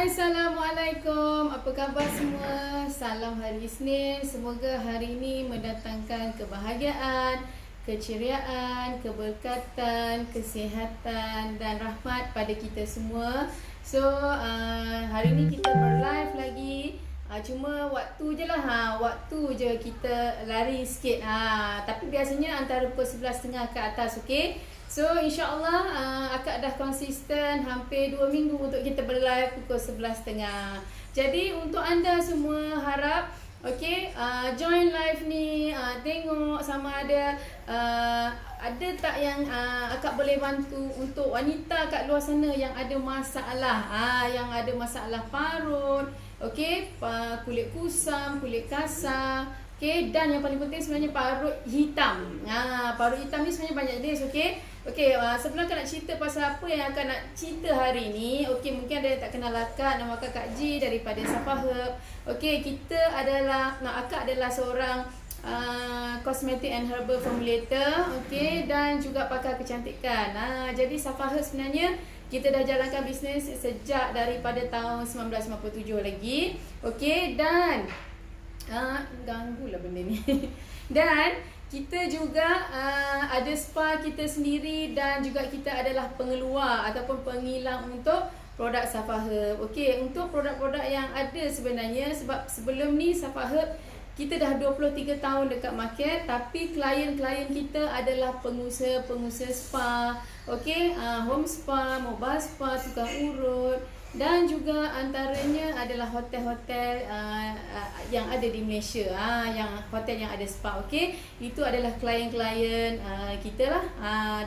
Hai, Assalamualaikum. Apa khabar semua? Salam hari Isnin. Semoga hari ini mendatangkan kebahagiaan, keceriaan, keberkatan, kesihatan dan rahmat pada kita semua. So, hari ini kita berlive lagi. Cuma waktu je lah, waktu je kita lari sikit. Tapi biasanya antara pukul 11.30 ke atas, okey? So insyaAllah akak dah konsisten hampir 2 minggu untuk kita berlive pukul 11.30. Jadi untuk anda semua harap join live ni, tengok sama ada tak yang akak boleh bantu untuk wanita kat luar sana yang ada masalah, yang ada masalah parut, kulit kusam, kulit kasar. Dan yang paling penting sebenarnya parut hitam. Parut hitam ni sebenarnya banyak jenis, sebelum akak nak cerita pasal apa yang akak nak cerita hari ni, mungkin ada yang tak kenal akak, nama akak Kak G daripada Safa Herb. Akak adalah seorang cosmetic and herbal formulator, dan juga pakar kecantikan. Jadi Safa Herb sebenarnya kita dah jalankan bisnes sejak daripada tahun 1997 lagi. Dan ganggulah benda ni. Dan kita juga ada spa kita sendiri dan juga kita adalah pengeluar ataupun pengilang untuk produk Safa Herb. Untuk produk-produk yang ada sebenarnya, sebab sebelum ni Safa Herb kita dah 23 tahun dekat market, tapi klien-klien kita adalah pengusaha-pengusaha spa, home spa, mobile spa, tukang urut, dan juga antaranya adalah hotel-hotel yang ada di Malaysia, yang hotel yang ada spa. Itu adalah klien-klien kita lah.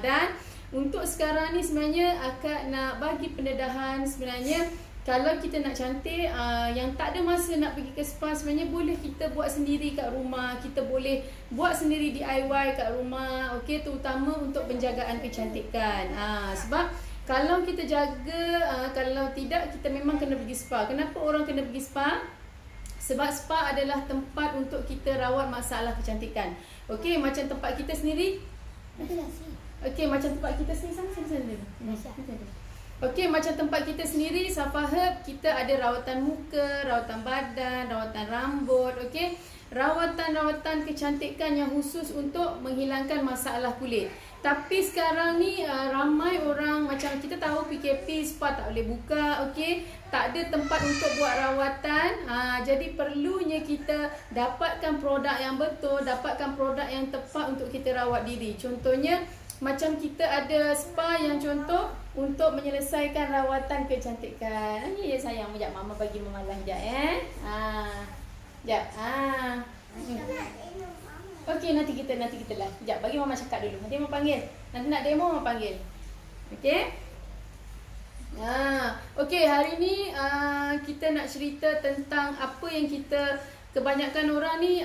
Dan untuk sekarang ni sebenarnya akak nak bagi pendedahan. Sebenarnya kalau kita nak cantik, yang tak ada masa nak pergi ke spa, sebenarnya boleh kita buat sendiri kat rumah. Kita boleh buat sendiri DIY kat rumah, terutama untuk penjagaan kecantikan. Sebab kalau kita jaga, kalau tidak kita memang kena pergi spa. Kenapa orang kena pergi spa? Sebab spa adalah tempat untuk kita rawat masalah kecantikan. Macam tempat kita sendiri. Macam tempat kita sendiri. Macam tempat kita sendiri, Safa Herb, kita ada rawatan muka, rawatan badan, rawatan rambut, rawatan-rawatan kecantikan yang khusus untuk menghilangkan masalah kulit. Tapi sekarang ni ramai orang, macam kita tahu PKP, spa tak boleh buka, tak ada tempat untuk buat rawatan. Jadi perlunya kita dapatkan produk yang betul, dapatkan produk yang tepat untuk kita rawat diri. Contohnya macam kita ada spa yang contoh untuk menyelesaikan rawatan kecantikan. Ya sayang, sekejap mama bagi mama lah sekejap sekejap. Nanti kita lah. Sekejap, bagi mama cakap dulu. Nanti mama panggil. Nanti nak demo mama panggil. Hari ni kita nak cerita tentang apa yang kita, kebanyakan orang ni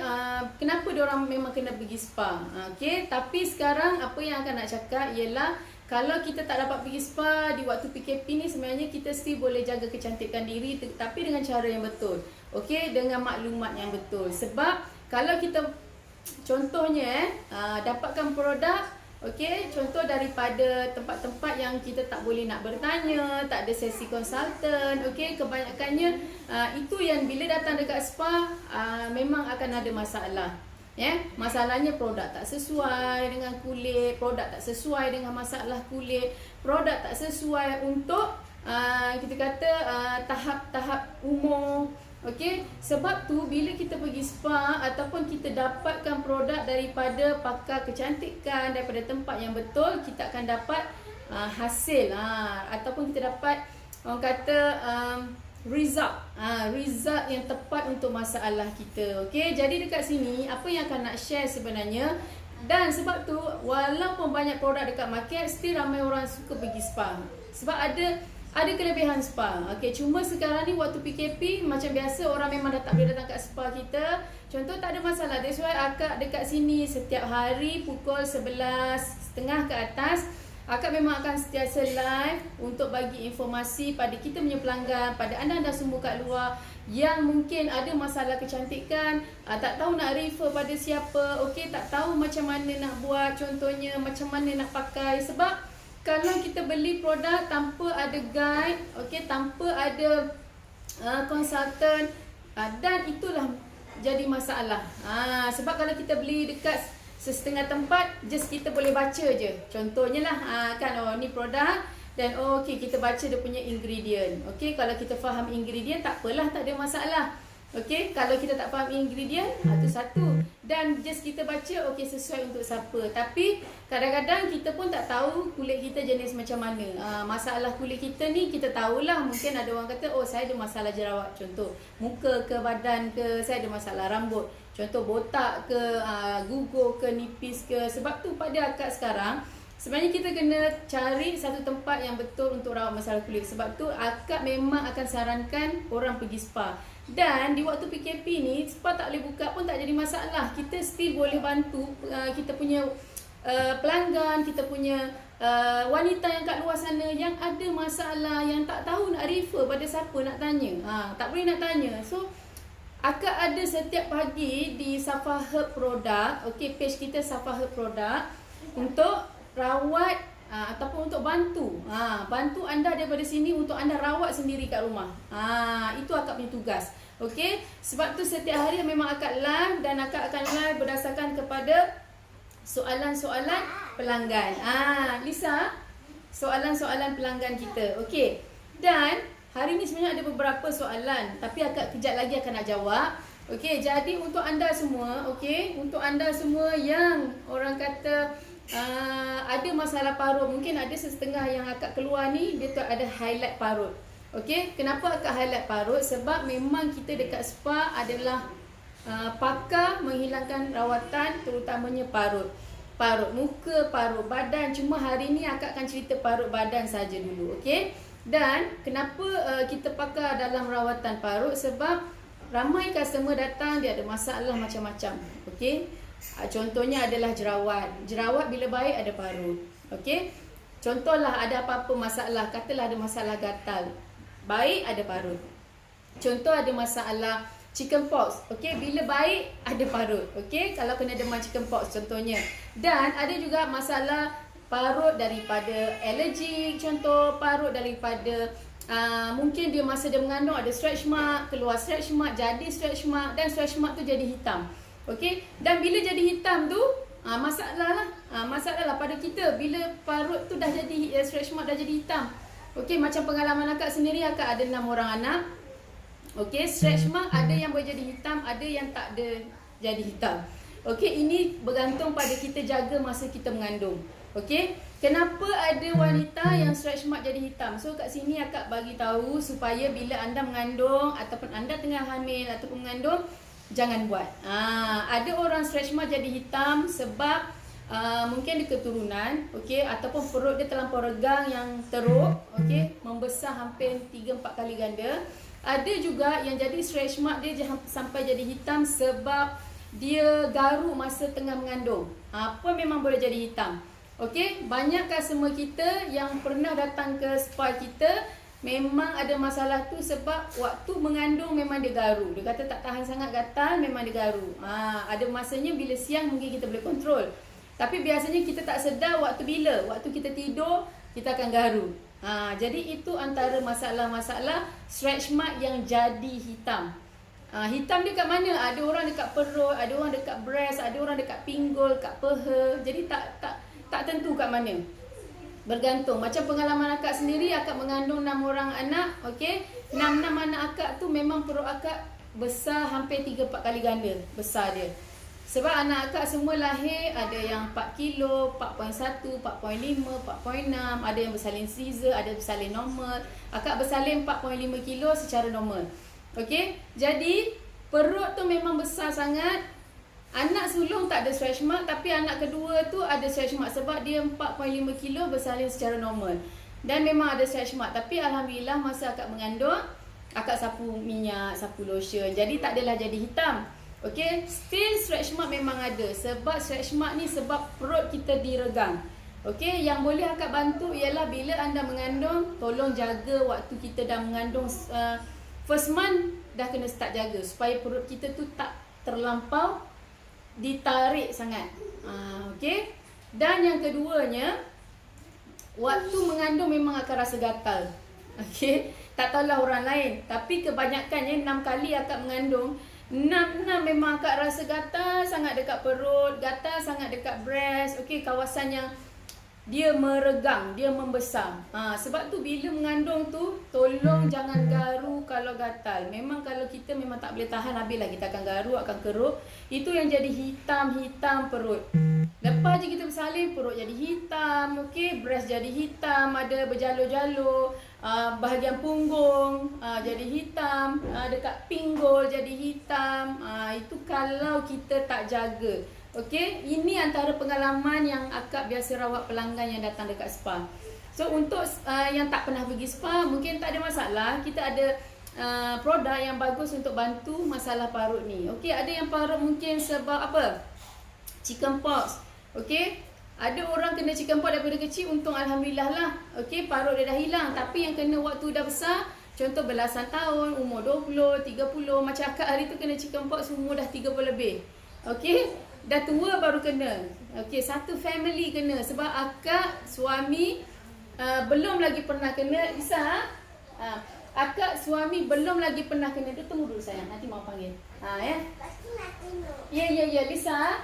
kenapa diorang memang kena pergi spa. Tapi sekarang apa yang akan nak cakap ialah kalau kita tak dapat pergi spa di waktu PKP ni, sebenarnya kita still boleh jaga kecantikan diri, tapi dengan cara yang betul. Dengan maklumat yang betul. Sebab kalau kita contohnya dapatkan produk, contoh daripada tempat-tempat yang kita tak boleh nak bertanya, tak ada sesi konsultan, kebanyakannya itu yang bila datang dekat spa memang akan ada masalah. Masalahnya produk tak sesuai dengan kulit, produk tak sesuai dengan masalah kulit, produk tak sesuai untuk kita kata tahap-tahap umur. Sebab tu bila kita pergi spa ataupun kita dapatkan produk daripada pakar kecantikan, daripada tempat yang betul, kita akan dapat hasil, ataupun kita dapat orang kata result yang tepat untuk masalah kita. Jadi dekat sini apa yang akan nak share sebenarnya, dan sebab tu walaupun banyak produk dekat market, still ramai orang suka pergi spa. Sebab ada kelebihan spa. Cuma sekarang ni waktu PKP, macam biasa orang memang dah tak boleh datang kat spa kita. Contoh tak ada masalah. That's why akak dekat sini setiap hari pukul 11.30 ke atas, akak memang akan sentiasa live untuk bagi informasi pada kita punya pelanggan, pada anda semua kat luar yang mungkin ada masalah kecantikan, tak tahu nak refer pada siapa, tak tahu macam mana nak buat, contohnya macam mana nak pakai. Sebab kalau kita beli produk tanpa ada guide, tanpa ada konsultan, dan itulah jadi masalah. Sebab kalau kita beli dekat setengah tempat, just kita boleh baca je. Contohnya lah, kan, oh ni produk, dan okey kita baca dia punya ingredient. Okey, kalau kita faham ingredient tak apalah, tak ada masalah. Okey, kalau kita tak faham ingredient, itu satu. Dan just kita baca, okey sesuai untuk siapa. Tapi kadang-kadang kita pun tak tahu kulit kita jenis macam mana. Masalah kulit kita ni kita tahulah. Mungkin ada orang kata, oh saya ada masalah jerawat. Contoh, muka ke badan ke, saya ada masalah rambut. Contoh botak ke, gugur ke, nipis ke. Sebab tu pada akak sekarang, sebenarnya kita kena cari satu tempat yang betul untuk rawat masalah kulit. Sebab tu akak memang akan sarankan orang pergi spa. Dan di waktu PKP ni, spa tak boleh buka pun tak jadi masalah. Kita still boleh bantu kita punya pelanggan, kita punya wanita yang kat luar sana yang ada masalah, yang tak tahu nak refer pada siapa nak tanya. Tak boleh nak tanya. So akak ada setiap pagi di Safa Herb Product, okey, page kita Safa Herb Product, untuk rawat ataupun untuk bantu bantu anda daripada sini untuk anda rawat sendiri kat rumah. Itu akak punya tugas. Okey, sebab tu setiap hari memang akak live, dan akak akan live berdasarkan kepada soalan-soalan pelanggan. Lisa, soalan-soalan pelanggan kita. Okey, dan hari ni sebenarnya ada beberapa soalan, tapi akak kejap lagi akan nak jawab. Okey, jadi untuk anda semua, okey, untuk anda semua yang orang kata ada masalah parut, mungkin ada setengah yang akak keluar ni, dia tu ada highlight parut. Okey, kenapa akak highlight parut? Sebab memang kita dekat spa adalah pakar menghilangkan rawatan, terutamanya parut. Parut muka, parut badan. Cuma hari ni akak akan cerita parut badan saja dulu, okey? Dan kenapa kita pakar dalam rawatan parut? Sebab ramai customer datang, dia ada masalah macam-macam, okey? Contohnya adalah jerawat. Jerawat bila baik ada parut. Okey? Contohlah ada apa-apa masalah, katalah ada masalah gatal. Baik ada parut. Contoh ada masalah chicken pox. Okey, bila baik ada parut. Okey, kalau kena demam chicken pox contohnya. Dan ada juga masalah parut daripada alergik, contoh parut daripada mungkin dia masa dia mengandung ada stretch mark, keluar stretch mark, jadi stretch mark, dan stretch mark tu jadi hitam. Okey, dan bila jadi hitam tu masalah lah. Masalah lah pada kita bila parut tu dah jadi stretch mark, dah jadi hitam. Okey, macam pengalaman akak sendiri, akak ada 6 orang anak. Okey, stretch mark ada yang boleh jadi hitam, ada yang tak ada jadi hitam. Okey, ini bergantung pada kita jaga masa kita mengandung. Okey, kenapa ada wanita yang stretch mark jadi hitam? So kat sini akak bagi tahu supaya bila anda mengandung ataupun anda tengah hamil ataupun mengandung, jangan buat. Ada orang stretch mark jadi hitam sebab mungkin dia keturunan, okey, ataupun perut dia terlampau regang yang teruk, okey, membesar hampir 3-4 kali ganda. Ada juga yang jadi stretch mark dia sampai jadi hitam sebab dia garuk masa tengah mengandung. Pun memang boleh jadi hitam. Okey, banyak customer kita yang pernah datang ke spa kita memang ada masalah tu sebab waktu mengandung memang dia garu. Dia kata tak tahan sangat gatal, memang dia garu. Ada masanya bila siang mungkin kita boleh kontrol. Tapi biasanya kita tak sedar waktu bila. Waktu kita tidur, kita akan garu. Jadi itu antara masalah-masalah stretch mark yang jadi hitam. Hitam dia kat mana? Ada orang dekat perut, ada orang dekat breast, ada orang dekat pinggul, kat peha. Jadi tak tentu kat mana. Bergantung. Macam pengalaman akak sendiri, akak mengandung 6 orang anak, okey. 6 anak akak tu memang perut akak besar hampir 3-4 kali ganda besar dia. Sebab anak akak semua lahir ada yang 4 kilo, 4.1, 4.5, 4.6, ada yang bersalin Caesar, ada bersalin normal. Akak bersalin 4.5 kilo secara normal. Okey. Jadi perut tu memang besar sangat. Anak sulung tak ada stretch mark, tapi anak kedua tu ada stretch mark sebab dia 4.5 kilo bersalin secara normal. Dan memang ada stretch mark, tapi alhamdulillah masa akak mengandung, akak sapu minyak, sapu lotion. Jadi tak adalah jadi hitam. Okey, still stretch mark memang ada sebab stretch mark ni sebab perut kita diregang. Okey, yang boleh akak bantu ialah bila anda mengandung, tolong jaga waktu kita dah mengandung first month dah kena start jaga supaya perut kita tu tak terlampau ditarik sangat. Okey. Dan yang keduanya, waktu mengandung memang akan rasa gatal. Okey, tak tahulah orang lain. Tapi kebanyakannya 6 kali akak mengandung, 6 memang akak rasa gatal sangat dekat perut, gatal sangat dekat breast. Okey, kawasan yang dia meregang, dia membesar. Sebab tu bila mengandung tu, tolong jangan garu kalau gatal. Memang kalau kita memang tak boleh tahan, habislah kita akan garu, akan keruk. Itu yang jadi hitam-hitam perut. Lepas je kita bersalin, perut jadi hitam, okey, breast jadi hitam, ada berjalur-jalur, bahagian punggung jadi hitam, dekat pinggul jadi hitam. Itu kalau kita tak jaga. Okey, ini antara pengalaman yang akak biasa rawat pelanggan yang datang dekat spa. So untuk yang tak pernah pergi spa, mungkin tak ada masalah. Kita ada produk yang bagus untuk bantu masalah parut ni. Okey, ada yang parut mungkin sebab apa? Chicken pox. Okey, ada orang kena chicken pox daripada kecil, untung alhamdulillah lah. Okey, parut dia dah hilang. Tapi yang kena waktu dah besar, contoh belasan tahun, umur 20, 30, macam akak hari tu kena chicken pox umur dah 30 lebih. Okey, dah tua baru kena. Okey, satu family kena sebab akak suami belum lagi pernah kena. Lisa, akak suami belum lagi pernah kena. Dia tunggu dulu sayang, nanti mau panggil. Ya. Ya Lisa.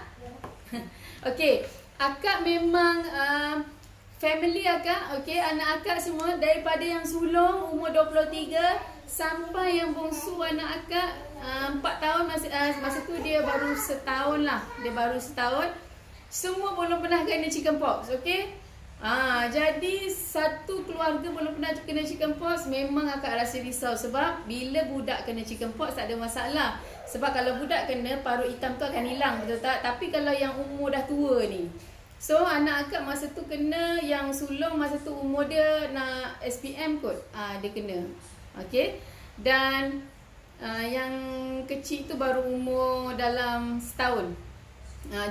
Okey, akak memang family akak, okey, anak akak semua daripada yang sulung umur 23 sampai yang bongsu anak akak 4 tahun, masa tu dia baru setahun lah. Dia baru setahun. Semua belum pernah kena chicken pox, okey? Jadi satu keluarga belum pernah kena chicken pox, memang akak rasa risau sebab bila budak kena chicken pox tak ada masalah. Sebab kalau budak kena, parut hitam tu akan hilang, betul tak? Tapi kalau yang umur dah tua ni, so anak akak masa tu kena, yang sulung masa tu umur dia nak SPM kot, dia kena. Okey. Dan yang kecil tu baru umur dalam setahun.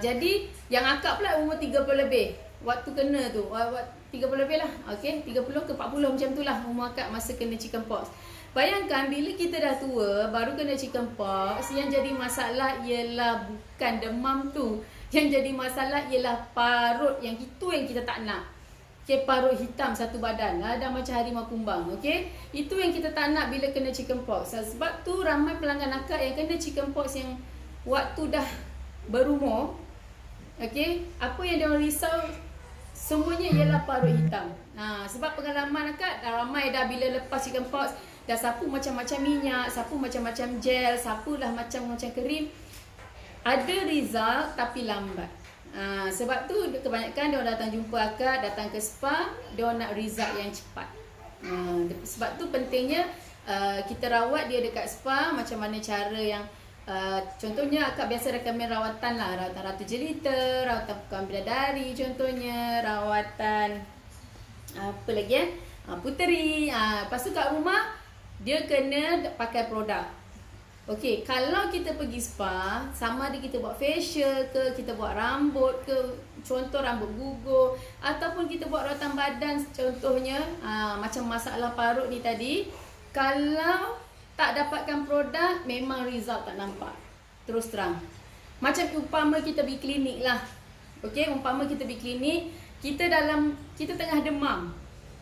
Jadi yang akak pula umur 30 lebih. Waktu kena tu, 30 lebih lah. Okey, 30 ke 40 macam tu lah umur akak masa kena chicken pox. Bayangkan bila kita dah tua baru kena chicken pox, yang jadi masalah ialah bukan demam tu. Yang jadi masalah ialah parut, yang itu yang kita tak nak. Okay, parut hitam satu badan, dah macam harimau kumbang. Okay, itu yang kita tak nak bila kena chicken pox. Sebab tu ramai pelanggan akak yang kena chicken pox yang waktu dah berumur. Okay, apa yang dia risau semuanya ialah parut hitam. Sebab pengalaman akak ramai dah bila lepas chicken pox, dah sapu macam-macam minyak, sapu macam-macam gel, sapulah macam-macam krim. Ada result tapi lambat. Sebab tu kebanyakan dia datang jumpa akak, datang ke spa, dia nak result yang cepat. Sebab tu pentingnya kita rawat dia dekat spa. Macam mana cara yang contohnya akak biasa rekomen rawatan lah, rawatan ratu jelita, rawatan pekan bidadari contohnya, rawatan apa lagi puteri. Lepas tu kat rumah dia kena pakai produk. Okey, kalau kita pergi spa, sama ada kita buat facial ke, kita buat rambut ke, contoh rambut gugur, ataupun kita buat rawatan badan contohnya, macam masalah parut ni tadi, kalau tak dapatkan produk, memang result tak nampak. Terus terang. Macam umpama kita pergi klinik lah. Okey, umpama kita pergi klinik, kita tengah demam.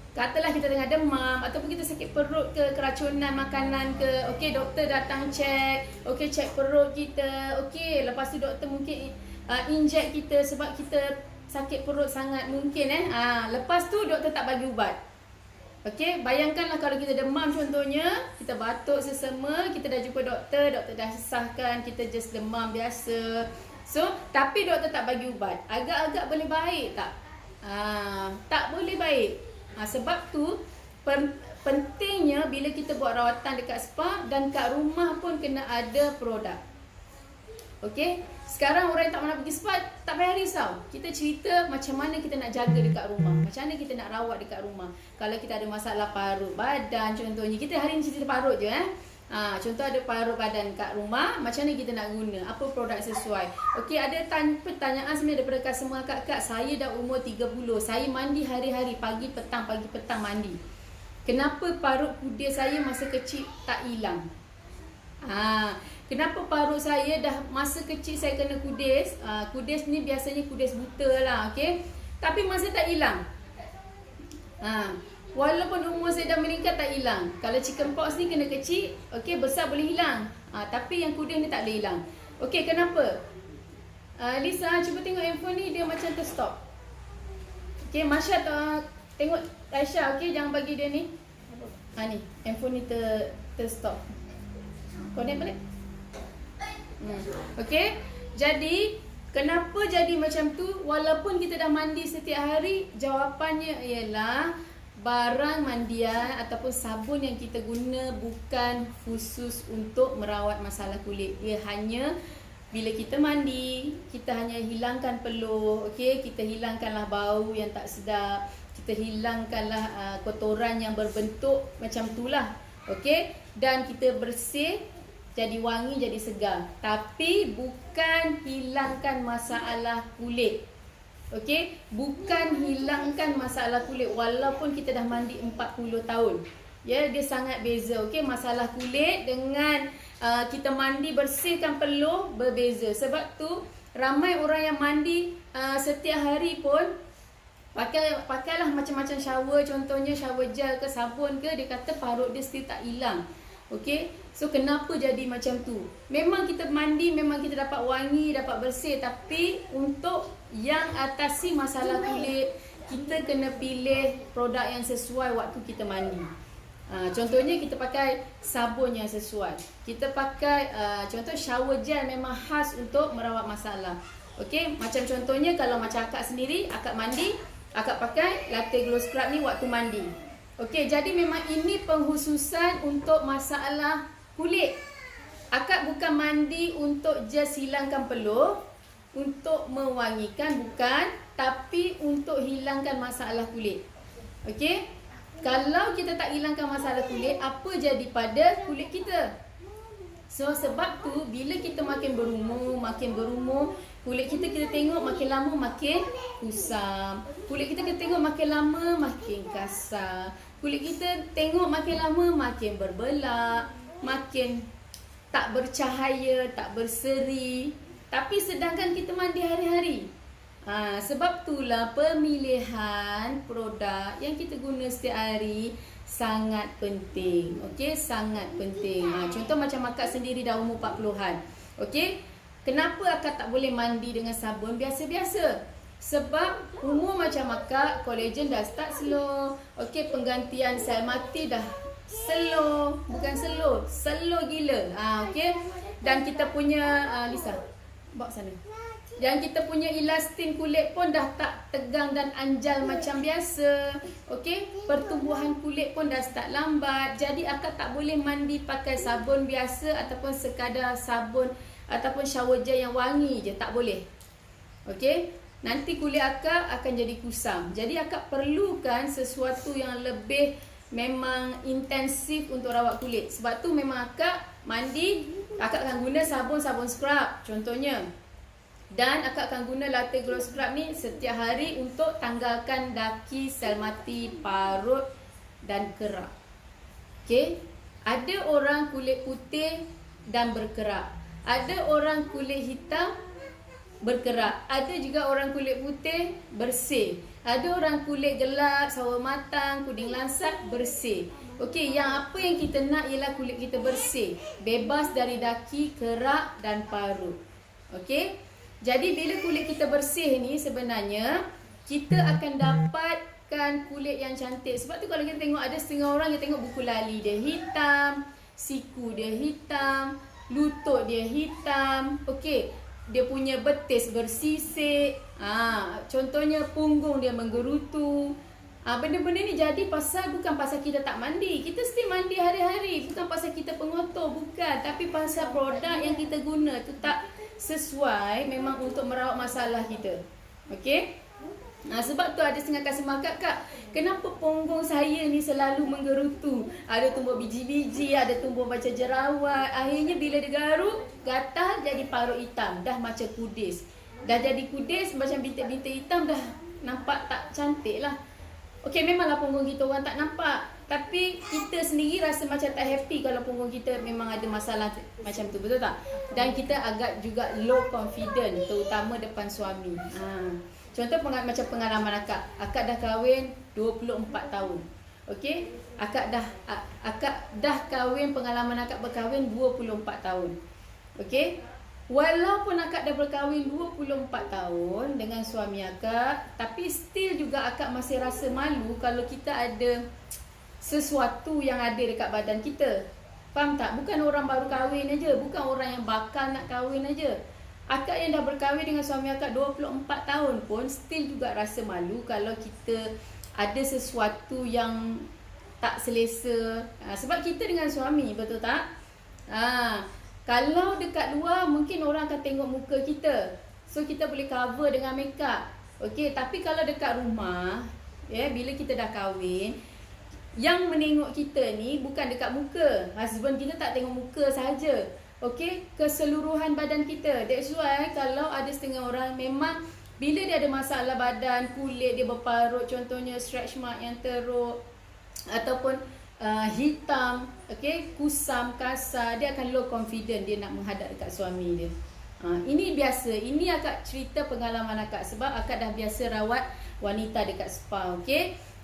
Katalah kita tengah demam ataupun kita sakit perut ke, keracunan makanan ke. Okey, doktor datang cek. Okey, cek perut kita. Okey, lepas tu doktor mungkin inject kita sebab kita sakit perut sangat mungkin lepas tu doktor tak bagi ubat. Okey, bayangkanlah kalau kita demam contohnya, kita batuk sesama, kita dah jumpa doktor, doktor dah sahkan kita just demam biasa. So, tapi doktor tak bagi ubat. Agak-agak boleh baik tak? Tak boleh baik. Sebab tu pentingnya bila kita buat rawatan dekat spa dan kat rumah pun kena ada produk. Okey, sekarang orang yang tak pernah pergi spa tak payah risau. Kita cerita macam mana kita nak jaga dekat rumah, macam mana kita nak rawat dekat rumah. Kalau kita ada masalah parut badan contohnya, kita hari ni cerita parut je contoh ada parut badan kat rumah, macam mana kita nak guna, apa produk sesuai. Okey, ada pertanyaan sebenarnya daripada semua kakak. Saya dah umur 30, saya mandi hari-hari, pagi petang mandi. Kenapa parut kudis saya masa kecil tak hilang? Kenapa parut saya dah masa kecil saya kena kudis? Kudis ni biasanya kudis buta lah, okey. Tapi masa tak hilang. Walaupun umur saya dah meningkat tak hilang. Kalau chicken pox ni kena kecil, okey, besar boleh hilang. Tapi yang kuda ni tak boleh hilang. Okey, kenapa? Lisa, cuba tengok handphone ni, dia macam terstop. Okey, Masya tengok Aisyah, okey, jangan bagi dia ni. Ni, handphone ni terstop. Connect balik. Okey, jadi kenapa jadi macam tu? Walaupun kita dah mandi setiap hari, jawapannya ialah barang mandian ataupun sabun yang kita guna bukan khusus untuk merawat masalah kulit. Dia hanya bila kita mandi, kita hanya hilangkan peluh, okey, kita hilangkanlah bau yang tak sedap, kita hilangkanlah kotoran yang berbentuk macam itulah, okey, dan kita bersih jadi wangi, jadi segar. Tapi bukan hilangkan masalah kulit. Okey, bukan hilangkan masalah kulit walaupun kita dah mandi 40 tahun. Ya, dia sangat beza. Okey, masalah kulit dengan kita mandi bersihkan peluh berbeza. Sebab tu ramai orang yang mandi setiap hari pun pakailah macam-macam shower, contohnya shower gel ke sabun ke, dia kata parut dia still tak hilang. Okey, so kenapa jadi macam tu? Memang kita mandi, memang kita dapat wangi, dapat bersih, tapi untuk yang atasi masalah kulit, kita kena pilih produk yang sesuai waktu kita mandi. Contohnya kita pakai sabun yang sesuai. Kita pakai contoh shower gel memang khas untuk merawat masalah. Okey, macam contohnya kalau macam akak sendiri, akak mandi, akak pakai latte glow scrub ni waktu mandi. Okey, jadi memang ini pengkhususan untuk masalah kulit. Akak bukan mandi untuk just hilangkan peluh, untuk mewangikan, bukan, tapi untuk hilangkan masalah kulit. Okey? Kalau kita tak hilangkan masalah kulit, apa jadi pada kulit kita? So sebab tu bila kita makin berumur, kulit kita tengok makin lama makin kusam. Kulit kita tengok makin lama makin kasar. Kulit kita tengok makin lama makin berbelak, makin tak bercahaya, tak berseri. Tapi sedangkan kita mandi hari-hari. Sebab itulah pemilihan produk yang kita guna setiap hari sangat penting. Okey, sangat penting. Contoh macam akak sendiri dah umur 40-an. Okey, kenapa akak tak boleh mandi dengan sabun biasa-biasa? Sebab umur macam akak, kolagen dah start slow. Okey, penggantian sel mati dah slow. Bukan slow gila. Okey, dan kita punya Lisa, bawa sana. Dan kita punya elastin kulit pun dah tak tegang dan anjal macam biasa. Okey, pertumbuhan kulit pun dah start lambat. Jadi akak tak boleh mandi pakai sabun biasa ataupun sekadar sabun ataupun shower gel yang wangi je, tak boleh. Okey, nanti kulit akak akan jadi kusam. Jadi akak perlukan sesuatu yang lebih memang intensif untuk rawat kulit. Sebab tu memang akak mandi, akak akan guna sabun scrub contohnya. Dan akak akan guna latte glow scrub ni setiap hari untuk tanggalkan daki, sel mati, parut dan kerak. Okey, ada orang kulit putih dan berkerak. Ada orang kulit hitam berkerak. Ada juga orang kulit putih bersih. Ada orang kulit gelap, sawo matang, kuding lansat bersih. Okey, yang apa yang kita nak ialah kulit kita bersih, bebas dari daki, kerak dan parut. Okey? Jadi bila kulit kita bersih ni sebenarnya kita akan dapatkan kulit yang cantik. Sebab tu kalau kita tengok ada setengah orang yang tengok buku lali dia hitam, siku dia hitam, lutut dia hitam. Okey, dia punya betis bersisik. Contohnya punggung dia menggerutu. Benda-benda ni jadi bukan pasal kita tak mandi. Kita still mandi hari-hari. Bukan pasal kita pengotor, bukan. Tapi pasal produk yang kita guna tu tak sesuai memang untuk merawat masalah kita. Okey? Sebab tu ada setengah customer kak, kenapa punggung saya ni selalu menggerutu? Ada tumbuh biji-biji, ada tumbuh macam jerawat. Akhirnya bila dia garuk, gatal jadi parut hitam. Dah macam kudis. Dah jadi kudis macam bintik-bintik hitam, dah nampak tak cantik lah. Okey, memanglah punggung kita orang tak nampak. Tapi kita sendiri rasa macam tak happy kalau punggung kita memang ada masalah macam tu, betul tak? Dan kita agak juga low confident, terutama depan suami. Contoh macam pengalaman akak. Akak dah kahwin 24 tahun. Okey, akak dah kahwin, pengalaman akak berkahwin 24 tahun. Okey. Walaupun akak dah berkahwin 24 tahun dengan suami akak, tapi still juga akak masih rasa malu kalau kita ada sesuatu yang ada dekat badan kita. Faham tak? Bukan orang baru kahwin aja, bukan orang yang bakal nak kahwin aja. Akak yang dah berkahwin dengan suami akak 24 tahun pun still juga rasa malu kalau kita ada sesuatu yang tak selesa. Sebab kita dengan suami, betul tak? Kalau dekat luar mungkin orang akan tengok muka kita, so kita boleh cover dengan makeup. Okey, tapi kalau dekat rumah, bila kita dah kahwin, yang menengok kita ni bukan dekat muka. Husband kita tak tengok muka saja. Okey, keseluruhan badan kita. That's why kalau ada setengah orang memang bila dia ada masalah badan, kulit dia berparut, contohnya stretch mark yang teruk ataupun hitam, kusam, kasar, dia akan low confident dia nak menghadap dekat suami dia. Ini biasa, ini akak cerita pengalaman akak sebab akak dah biasa rawat wanita dekat spa.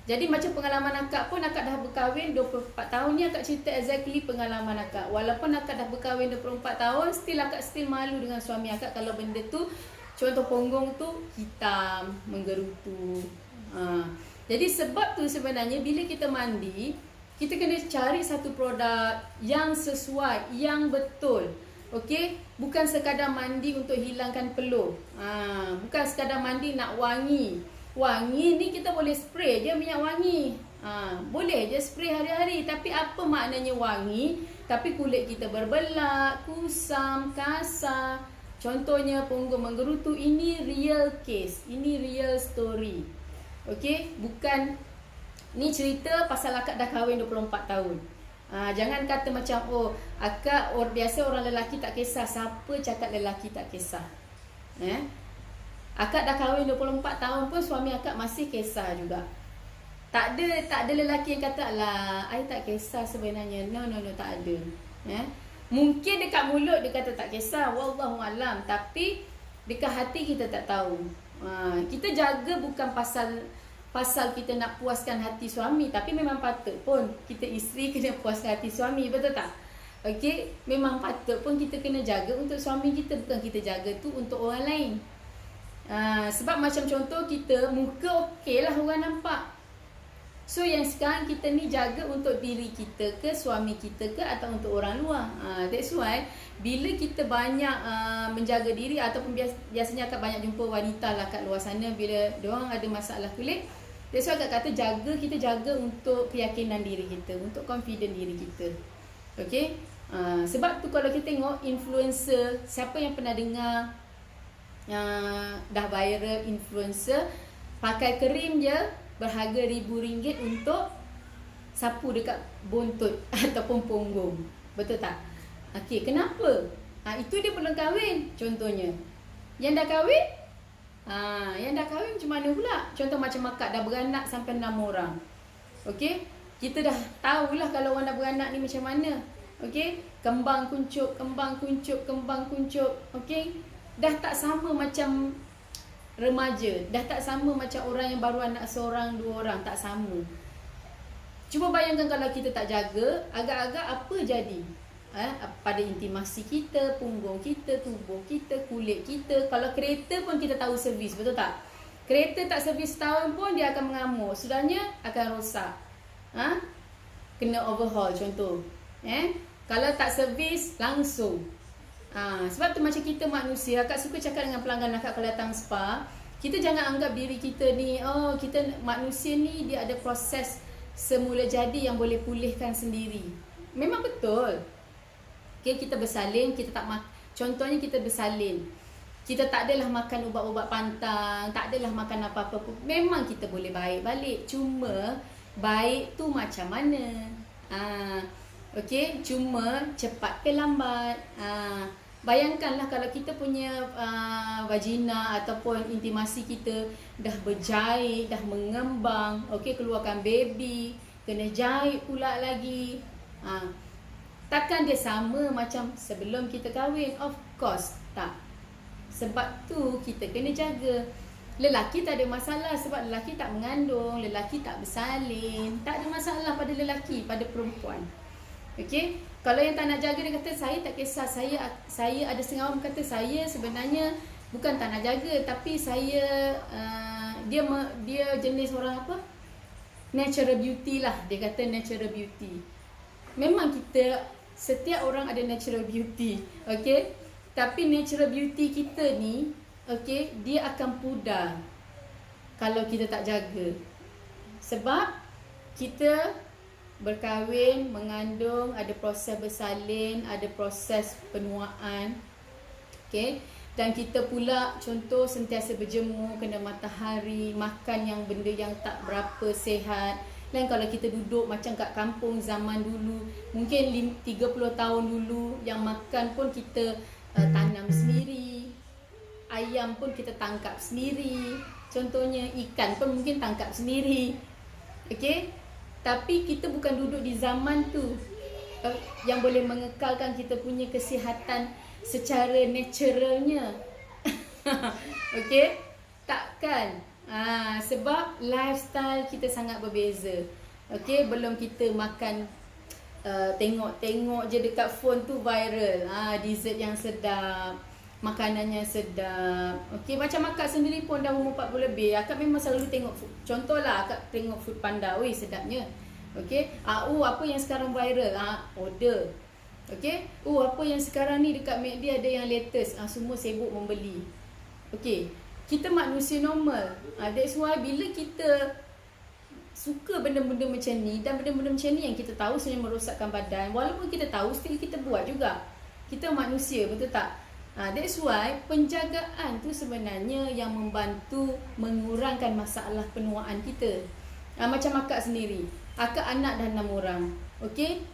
Jadi macam pengalaman akak pun, akak dah berkahwin 24 tahun ni, akak cerita exactly pengalaman akak. Walaupun akak dah berkahwin 24 tahun, akak still malu dengan suami akak kalau benda tu, contoh punggung tu hitam, menggerutu. Jadi sebab tu sebenarnya bila kita mandi, kita kena cari satu produk yang sesuai, yang betul. Bukan sekadar mandi untuk hilangkan peluh. Bukan sekadar mandi nak wangi. Wangi ni kita boleh spray je minyak wangi. Boleh je spray hari-hari. Tapi apa maknanya wangi? Tapi kulit kita berbelat, kusam, kasar. Contohnya punggung menggerutu. Ini real case. Ini real story. Bukan ni cerita pasal akak dah kahwin 24 tahun. Jangan kata macam akak biasa orang lelaki tak kisah. Siapa cakap lelaki tak kisah? Akak dah kahwin 24 tahun pun suami akak masih kisah juga. Tak ada lelaki yang kata lah, I tak kisah sebenarnya. No, tak ada. Mungkin dekat mulut dia kata tak kisah, wallahualam, tapi dekat hati kita tak tahu. Kita jaga bukan pasal kita nak puaskan hati suami, tapi memang patut pun kita isteri kena puaskan hati suami, betul tak? Memang patut pun kita kena jaga untuk suami kita, bukan kita jaga tu untuk orang lain. Sebab macam contoh kita, muka okey lah orang nampak. So yang sekarang kita ni jaga untuk diri kita ke, suami kita ke, atau untuk orang luar. That's why bila kita banyak menjaga diri, ataupun biasanya akan banyak jumpa wanita lah kat luar sana, bila diorang ada masalah kulit, that's why akak kata kita jaga untuk keyakinan diri kita, untuk confident diri kita. Sebab tu kalau kita tengok influencer, siapa yang pernah dengar dah viral influencer pakai krim je berharga RM1,000 untuk sapu dekat buntut ataupun punggung, betul tak? Kenapa? Itu dia belum kahwin contohnya. Yang dah kahwin, yang dah kahwin macam mana pula? Contoh macam akak dah beranak sampai 6 orang. Kita dah tahulah kalau orang dah beranak ni macam mana. Kembang kuncup. Dah tak sama macam remaja, dah tak sama macam orang yang baru anak seorang, 2 orang, tak sama. Cuba bayangkan kalau kita tak jaga, agak-agak apa jadi? Pada intimasi kita, punggung kita, tubuh kita, kulit kita. Kalau kereta pun kita tahu servis, betul tak? Kereta tak servis setahun pun dia akan mengamuk, sudahnya akan rosak. Kena overhaul contoh. Kalau tak servis langsung. Sebab tu macam kita manusia, akak suka cakap dengan pelanggan akak kalau datang spa, kita jangan anggap diri kita ni, kita manusia ni dia ada proses semula jadi yang boleh pulihkan sendiri. Memang betul. Kita bersalin, contohnya kita bersalin, kita tak adalah makan ubat-ubat pantang, tak adalah makan apa-apa pun. Memang kita boleh baik balik. Cuma baik tu macam mana? Cuma cepat ke lambat. Bayangkanlah kalau kita punya vagina ataupun intimasi kita dah berjahit, dah mengembang, keluarkan baby, kena jahit pula lagi. Takkan dia sama macam sebelum kita kahwin? Of course tak. Sebab tu kita kena jaga. Lelaki tak ada masalah sebab lelaki tak mengandung, lelaki tak bersalin. Tak ada masalah pada lelaki, pada perempuan. Okey, kalau yang tak nak jaga dia kata saya tak kisah, saya ada setengah orang kata saya sebenarnya bukan tak nak jaga tapi saya dia jenis orang apa? Natural beauty lah. Dia kata natural beauty. Memang kita setiap orang ada natural beauty. Okey? Tapi natural beauty kita ni, okey, dia akan pudar kalau kita tak jaga. Sebab kita berkahwin, mengandung, ada proses bersalin, ada proses penuaan. Okey, dan kita pula contoh sentiasa berjemur, kena matahari, makan yang benda yang tak berapa sihat. Dan kalau kita duduk macam kat kampung zaman dulu, mungkin 30 tahun dulu, yang makan pun kita tanam sendiri. Ayam pun kita tangkap sendiri. Contohnya ikan pun mungkin tangkap sendiri. Okey? Tapi kita bukan duduk di zaman tu yang boleh mengekalkan kita punya kesihatan secara naturalnya. Okey? Takkan. Sebab lifestyle kita sangat berbeza. Okey, belum kita makan tengok-tengok je dekat phone tu viral. Dessert yang sedap, makanannya sedap. Okey, macam akak sendiri pun dah umur 40 lebih. Akak memang selalu tengok food. Contohlah akak tengok Food Panda. Weh, sedapnya. Okey. Apa yang sekarang viral? Order. Okey. Apa yang sekarang ni dekat McD ada yang latest. Semua sibuk membeli. Okey. Kita manusia normal. That's why bila kita suka benda-benda macam ni dan benda-benda macam ni yang kita tahu sebenarnya merosakkan badan, walaupun kita tahu still kita buat juga. Kita manusia, betul tak? That's why penjagaan tu sebenarnya yang membantu mengurangkan masalah penuaan kita. Macam akak sendiri. Akak anak dah 6 orang. Okey?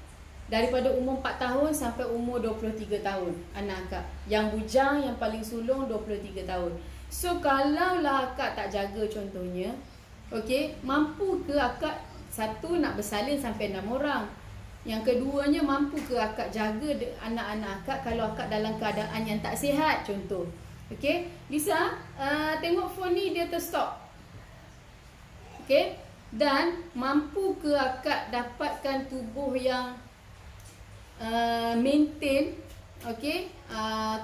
Daripada umur 4 tahun sampai umur 23 tahun anak akak. Yang bujang, yang paling sulung 23 tahun. So kalaulah akak tak jaga contohnya, okey, mampu ke akak satu nak bersalin sampai 6 orang? Yang keduanya, mampu ke akak jaga anak-anak akak kalau akak dalam keadaan yang tak sihat contoh. Okey, Lisa, tengok phone ni dia terstop. Okey, dan mampu ke akak dapatkan tubuh yang maintain, okey,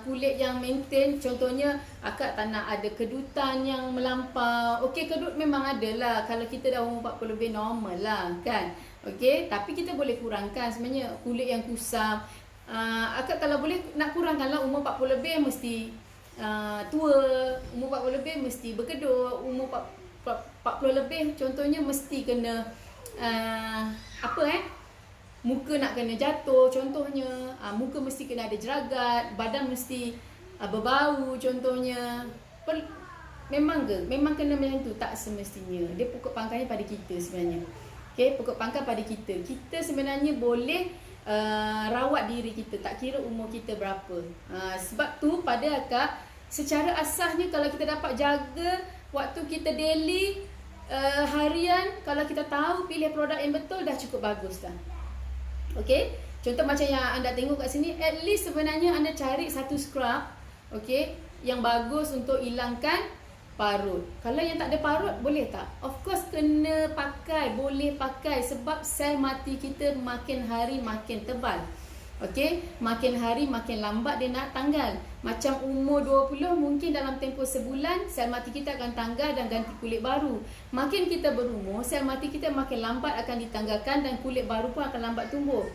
kulit yang maintain. Contohnya akak tak nak ada kedutan yang melampau. Okey, kedut memang ada lah. Kalau kita dah umur 40 lebih normal lah kan. Okey, tapi kita boleh kurangkan sebenarnya kulit yang kusam. Akak kalau boleh nak kurangkan lah. Umur 40 lebih mesti tua. Umur 40 lebih mesti berkedut. Umur 40 lebih contohnya mesti kena muka nak kena jatuh contohnya, muka mesti kena ada jeragat, badan mesti berbau contohnya. Memang ke? Memang kena macam tu? Tak semestinya. Dia pokok pangkalnya pada kita sebenarnya. Okey, pokok pangkal pada kita. Kita sebenarnya boleh rawat diri kita, tak kira umur kita berapa. Sebab tu pada akak, secara asasnya kalau kita dapat jaga waktu kita daily, harian, kalau kita tahu pilih produk yang betul, dah cukup bagus dah. Okey, contoh macam yang anda tengok kat sini, at least sebenarnya anda cari satu scrub, okey, yang bagus untuk hilangkan parut. Kalau yang tak ada parut, boleh tak? Of course kena pakai, boleh pakai sebab sel mati kita makin hari makin tebal. Okey, makin hari makin lambat dia nak tanggal. Macam umur 20 mungkin dalam tempoh sebulan sel mati kita akan tanggal dan ganti kulit baru. Makin kita berumur, sel mati kita makin lambat akan ditanggalkan dan kulit baru pun akan lambat tumbuh.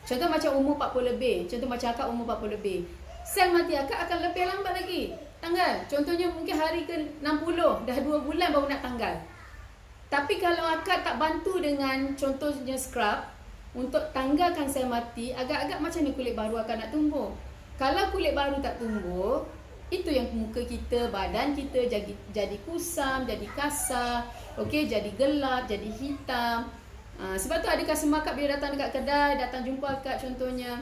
Contoh macam umur 40 lebih, contoh macam akak umur 40 lebih. Sel mati akak akan lebih lambat lagi tanggal. Contohnya mungkin hari ke 60, dah 2 bulan baru nak tanggal. Tapi kalau akak tak bantu dengan contohnya scrub untuk tanggalkan sel mati, agak-agak macam ni kulit baru akan nak tumbuh. Kalau kulit baru tak tumbuh, itu yang muka kita, badan kita jadi kusam, jadi kasar, okey, jadi gelap, jadi hitam. Sebab tu ada customer akak bila datang dekat kedai, datang jumpa akak contohnya,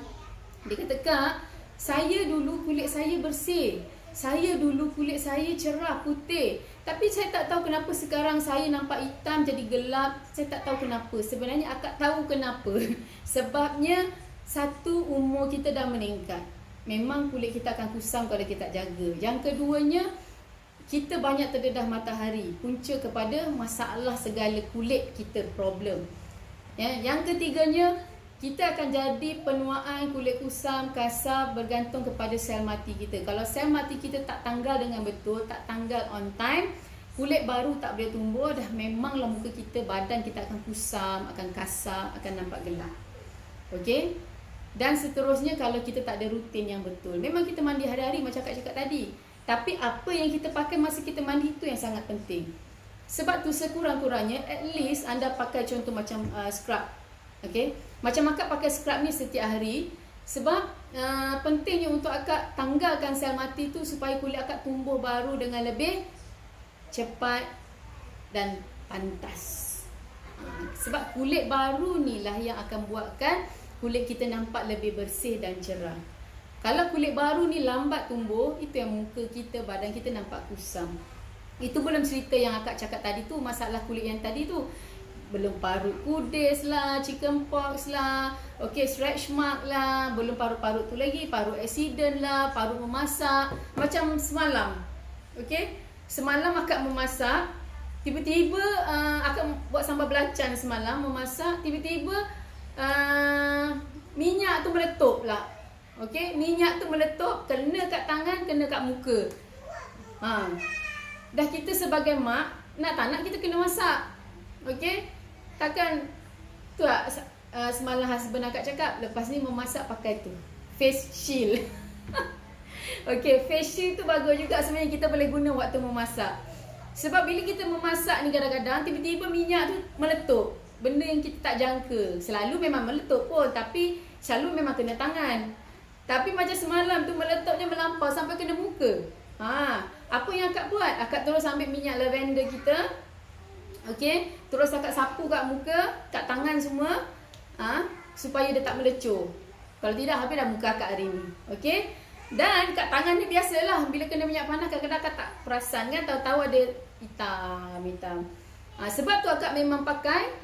dia kata, "Kak, saya dulu kulit saya bersih. Saya dulu kulit saya cerah, putih. Tapi saya tak tahu kenapa sekarang saya nampak hitam, jadi gelap. Saya tak tahu kenapa." Sebenarnya akak tahu kenapa. Sebabnya, satu, umur kita dah meningkat. Memang kulit kita akan kusam kalau kita tak jaga. Yang keduanya, kita banyak terdedah matahari, punca kepada masalah segala kulit kita problem. Ya, yang ketiganya, kita akan jadi penuaan kulit kusam, kasar bergantung kepada sel mati kita. Kalau sel mati kita tak tanggal dengan betul, tak tanggal on time, kulit baru tak boleh tumbuh, dah memanglah muka kita, badan kita akan kusam, akan kasar, akan nampak gelap. Okey? Dan seterusnya kalau kita tak ada rutin yang betul. Memang kita mandi hari-hari macam Kak cakap tadi. Tapi apa yang kita pakai masa kita mandi itu yang sangat penting. Sebab tu sekurang-kurangnya at least anda pakai contoh macam scrub. Okey? Macam akak pakai scrub ni setiap hari sebab pentingnya untuk akak tanggalkan sel mati tu supaya kulit akak tumbuh baru dengan lebih cepat dan pantas. Sebab kulit baru ni lah yang akan buatkan kulit kita nampak lebih bersih dan cerah. Kalau kulit baru ni lambat tumbuh, itu yang muka kita, badan kita nampak kusam. Itu belum cerita yang akak cakap tadi tu, masalah kulit yang tadi tu. Belum parut kudis lah, chicken pox lah, okay, stretch mark lah, belum parut-parut tu lagi, parut accident lah, parut memasak. Macam semalam, okay, semalam akak memasak, tiba-tiba akak buat sambal belacan semalam, memasak, tiba-tiba minyak tu meletup lah. Okay, minyak tu meletup, kena kat tangan, kena kat muka. Dah kita sebagai mak, nak tak nak kita kena masak. Okay, takkan tu lah semalam husband akak cakap, lepas ni memasak pakai tu, face shield. Okay, face shield tu bagus juga sebenarnya, kita boleh guna waktu memasak. Sebab bila kita memasak ni kadang-kadang tiba-tiba minyak tu meletup, benda yang kita tak jangka. Selalu memang meletup pun, tapi selalu memang kena tangan. Tapi macam semalam tu meletupnya melampau sampai kena muka. Apa yang akak buat? Akak terus ambil minyak lavender kita, okey, terus akak sapu kat muka, kat tangan semua, supaya dia tak melecur. Kalau tidak, habis dah muka akak hari ni. Okey? Dan kat tangan ni biasalah, bila kena minyak panas kadang-kadang akak tak perasan kan, tahu-tahu ada hitam. Sebab tu akak memang pakai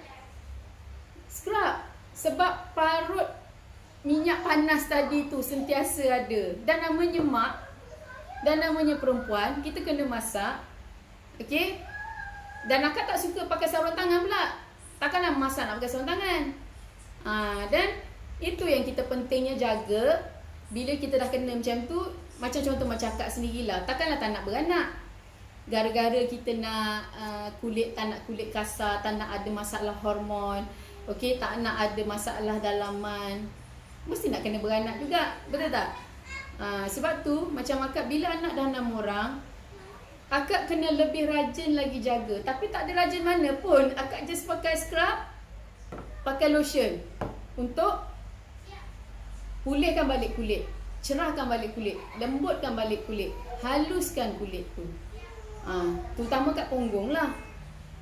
scrub. Sebab parut minyak panas tadi tu sentiasa ada. Dan namanya mak, dan namanya perempuan, kita kena masak. Okey? Dan akak tak suka pakai sarung tangan pula. Takkanlah masak nak pakai sarung tangan. Dan itu yang kita pentingnya jaga. Bila kita dah kena macam tu, macam contoh macam akak sendirilah, takkanlah tak nak beranak. Gara-gara kita nak kulit, tak nak kulit kasar, tak nak ada masalah hormon, okey, tak nak ada masalah dalaman, mesti nak kena beranak juga. Betul tak? Sebab tu macam akak bila anak dah 6 orang, akak kena lebih rajin lagi jaga. Tapi tak ada rajin mana pun, akak just pakai scrub, pakai lotion untuk pulihkan balik kulit, cerahkan balik kulit, lembutkan balik kulit, haluskan kulit tu. Terutama kat punggung lah.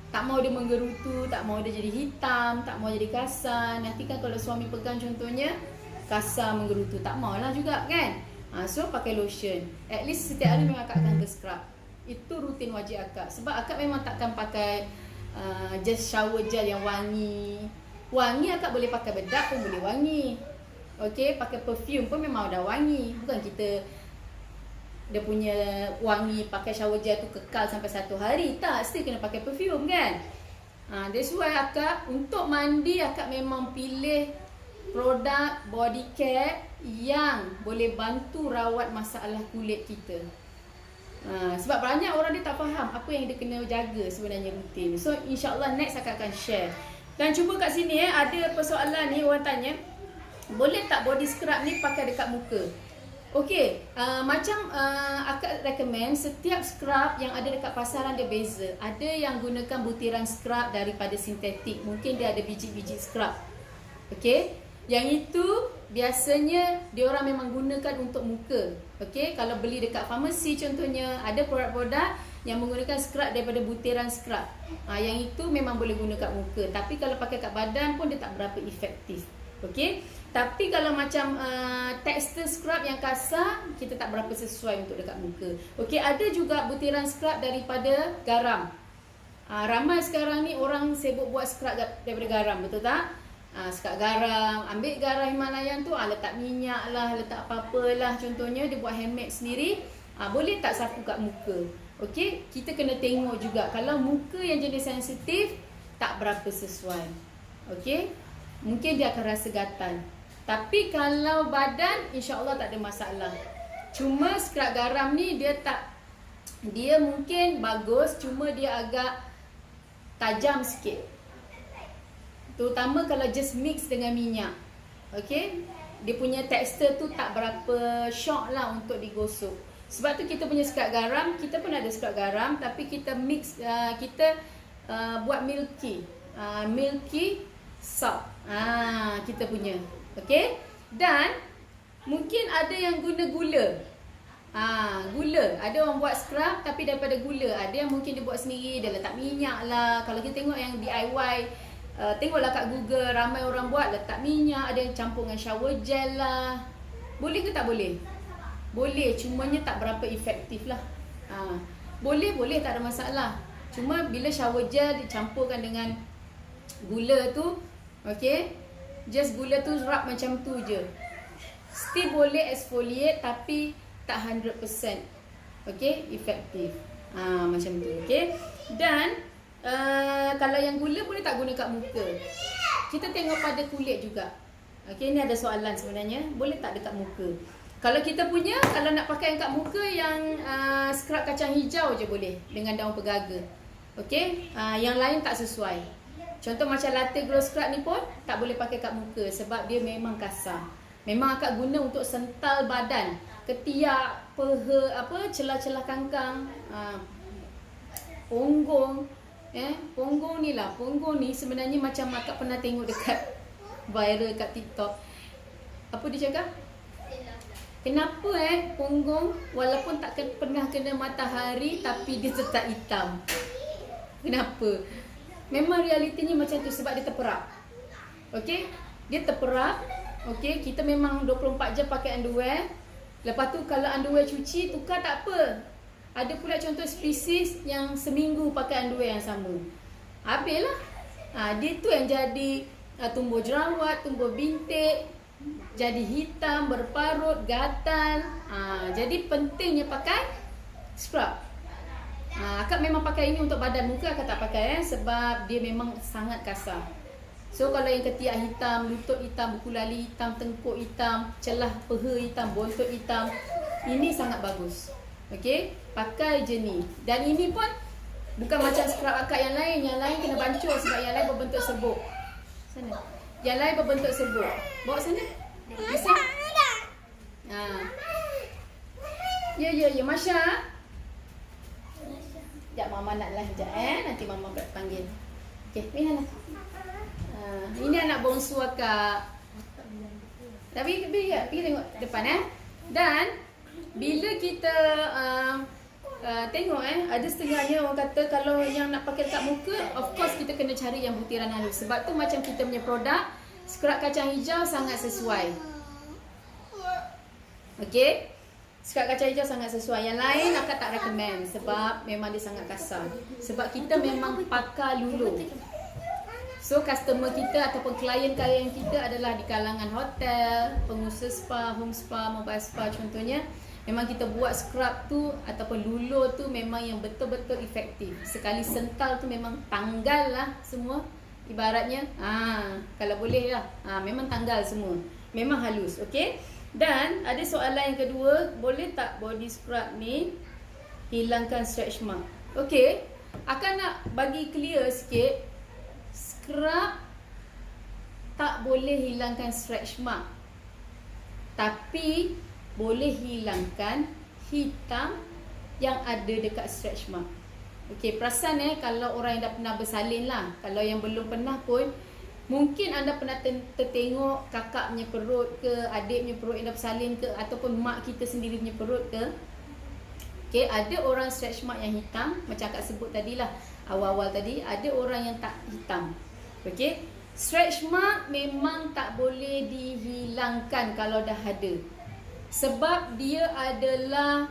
Tak mau dia menggerutu, tak mau dia jadi hitam, tak mau jadi kasar. Nanti kan kalau suami pegang contohnya, kasar menggerutu, tak maulah juga kan. So pakai lotion. At least setiap hari memang akak akan scrub. Itu rutin wajib akak. Sebab akak memang takkan pakai just shower gel yang wangi. Wangi akak boleh pakai bedak pun boleh wangi. Okey, pakai perfume pun memang dah wangi. Bukan kita dia punya wangi pakai shower gel tu kekal sampai 1 hari. Tak, still kena pakai perfume kan. That's why akak untuk mandi akak memang pilih produk body care yang boleh bantu rawat masalah kulit kita. Sebab banyak orang dia tak faham apa yang dia kena jaga sebenarnya rutin. So insyaAllah next akak akan share. Dan cuba kat sini ada persoalan ni, orang tanya, boleh tak body scrub ni pakai dekat muka? Okey, macam akak recommend setiap scrub yang ada dekat pasaran dia beza. Ada yang gunakan butiran scrub daripada sintetik, mungkin dia ada biji-biji scrub. Okey, yang itu biasanya diorang memang gunakan untuk muka. Okey, kalau beli dekat farmasi contohnya, ada produk-produk yang menggunakan scrub daripada butiran scrub. Yang itu memang boleh guna kat muka, tapi kalau pakai kat badan pun dia tak berapa efektif. Okey, tapi kalau macam tekstur scrub yang kasar, kita tak berapa sesuai untuk dekat muka. Okey, ada juga butiran scrub daripada garam. Ramai sekarang ni orang sibuk buat scrub daripada garam, betul tak? Scrub garam, ambil garam Himalayan tu, letak minyak lah, letak apa-apalah, contohnya dia buat handmade sendiri. Boleh tak sapu kat muka? Okey, kita kena tengok juga kalau muka yang jenis sensitif tak berapa sesuai. Okey, mungkin dia akan rasa gatal. Tapi kalau badan, insya-Allah tak ada masalah. Cuma scrub garam ni dia mungkin bagus, cuma dia agak tajam sikit. Terutama kalau just mix dengan minyak. Okey, dia punya tekstur tu tak berapa syok lah untuk digosok. Sebab tu kita punya scrub garam, kita pun ada scrub garam tapi kita mix, buat milky salt. Kita punya. Okey? Dan mungkin ada yang guna gula. Gula. Ada orang buat scrub tapi daripada gula. Ada yang mungkin dia buat sendiri, dia letak minyak lah. Kalau kita tengok yang DIY, tengoklah kat Google, ramai orang buat letak minyak, ada yang campur dengan shower gel lah. Boleh ke tak boleh? Boleh, cumanya tak berapa efektif lah. Boleh, tak ada masalah. Cuma bila shower gel dicampurkan dengan gula tu, okay, just gula tu rub macam tu je. Still boleh exfoliate tapi tak 100% okay, efektif. Macam tu, okay. Dan kalau yang gula boleh tak guna kat muka? Kita tengok pada kulit juga. Okay, ni ada soalan sebenarnya. Boleh tak dekat muka? Kalau kita punya, kalau nak pakai yang kat muka, yang scrub kacang hijau je boleh dengan daun pegaga. Okey, yang lain tak sesuai. Contoh macam latte glow scrub ni pun tak boleh pakai kat muka sebab dia memang kasar. Memang akak guna untuk sental badan, ketiak, peha, celah-celah kangkang, punggung. Punggung ni lah. Punggung ni sebenarnya macam akak pernah tengok dekat viral kat TikTok. Apa dia cakap? Kenapa punggung walaupun tak pernah kena matahari tapi dia tetap hitam? Kenapa? Memang realitinya macam tu sebab dia terperap. Okey? Dia terperap. Okey, kita memang 24 jam pakai underwear. Lepas tu kalau underwear cuci, tukar tak apa. Ada pula contoh spesies yang seminggu pakai underwear yang sama. Habislah. Dia tu yang jadi tumbuh jerawat, tumbuh bintik, jadi hitam, berparut, gatal. Jadi pentingnya pakai scrub. Akak memang pakai ini untuk badan, muka akak tak pakai sebab dia memang sangat kasar. So kalau yang ketiak hitam, lutut hitam, buku lali hitam, tengkuk hitam, celah peha hitam, bontot hitam, ini sangat bagus. Okey, pakai je ni. Dan ini pun bukan macam scrub akak yang lain. Yang lain kena bancur sebab yang lain berbentuk serbuk. Sana. Yang lain berbentuk serbuk. Bawa sana. Bisa? Ya, Masya. Sekejap Mama nak lah sekejap nanti Mama panggil. Okey, ni Hana. Ini anak bongsu akak. Tapi pergi tengok depan Dan bila kita tengok ada setengahnya orang kata kalau yang nak pakai dekat muka, of course kita kena cari yang butiran halus. Sebab tu macam kita punya produk scrub kacang hijau sangat sesuai. Okey, scrub kacang hijau sangat sesuai. Yang lain akak tak recommend sebab memang dia sangat kasar. Sebab kita memang pakar lulu. So customer kita ataupun klien-klien kita adalah di kalangan hotel, pengusaha spa, home spa, mobile spa contohnya. Memang kita buat scrub tu ataupun lulur tu memang yang betul-betul efektif. Sekali sental tu memang tanggal lah semua. Ibaratnya, kalau boleh lah, memang tanggal semua. Memang halus, okey? Dan ada soalan yang kedua, boleh tak body scrub ni hilangkan stretch mark? Okey, akan nak bagi clear sikit. Scrub tak boleh hilangkan stretch mark, tapi boleh hilangkan hitam yang ada dekat stretch mark. Okey, perasan kalau orang yang dah pernah bersalin lah. Kalau yang belum pernah pun, mungkin anda pernah tertengok kakak punya perut ke, adik punya perut yang dah bersalin ke, ataupun mak kita sendiri punya perut ke. Okey, ada orang stretch mark yang hitam, macam akak sebut tadilah, awal-awal tadi, ada orang yang tak hitam. Okey, stretch mark memang tak boleh dihilangkan kalau dah ada. Sebab dia adalah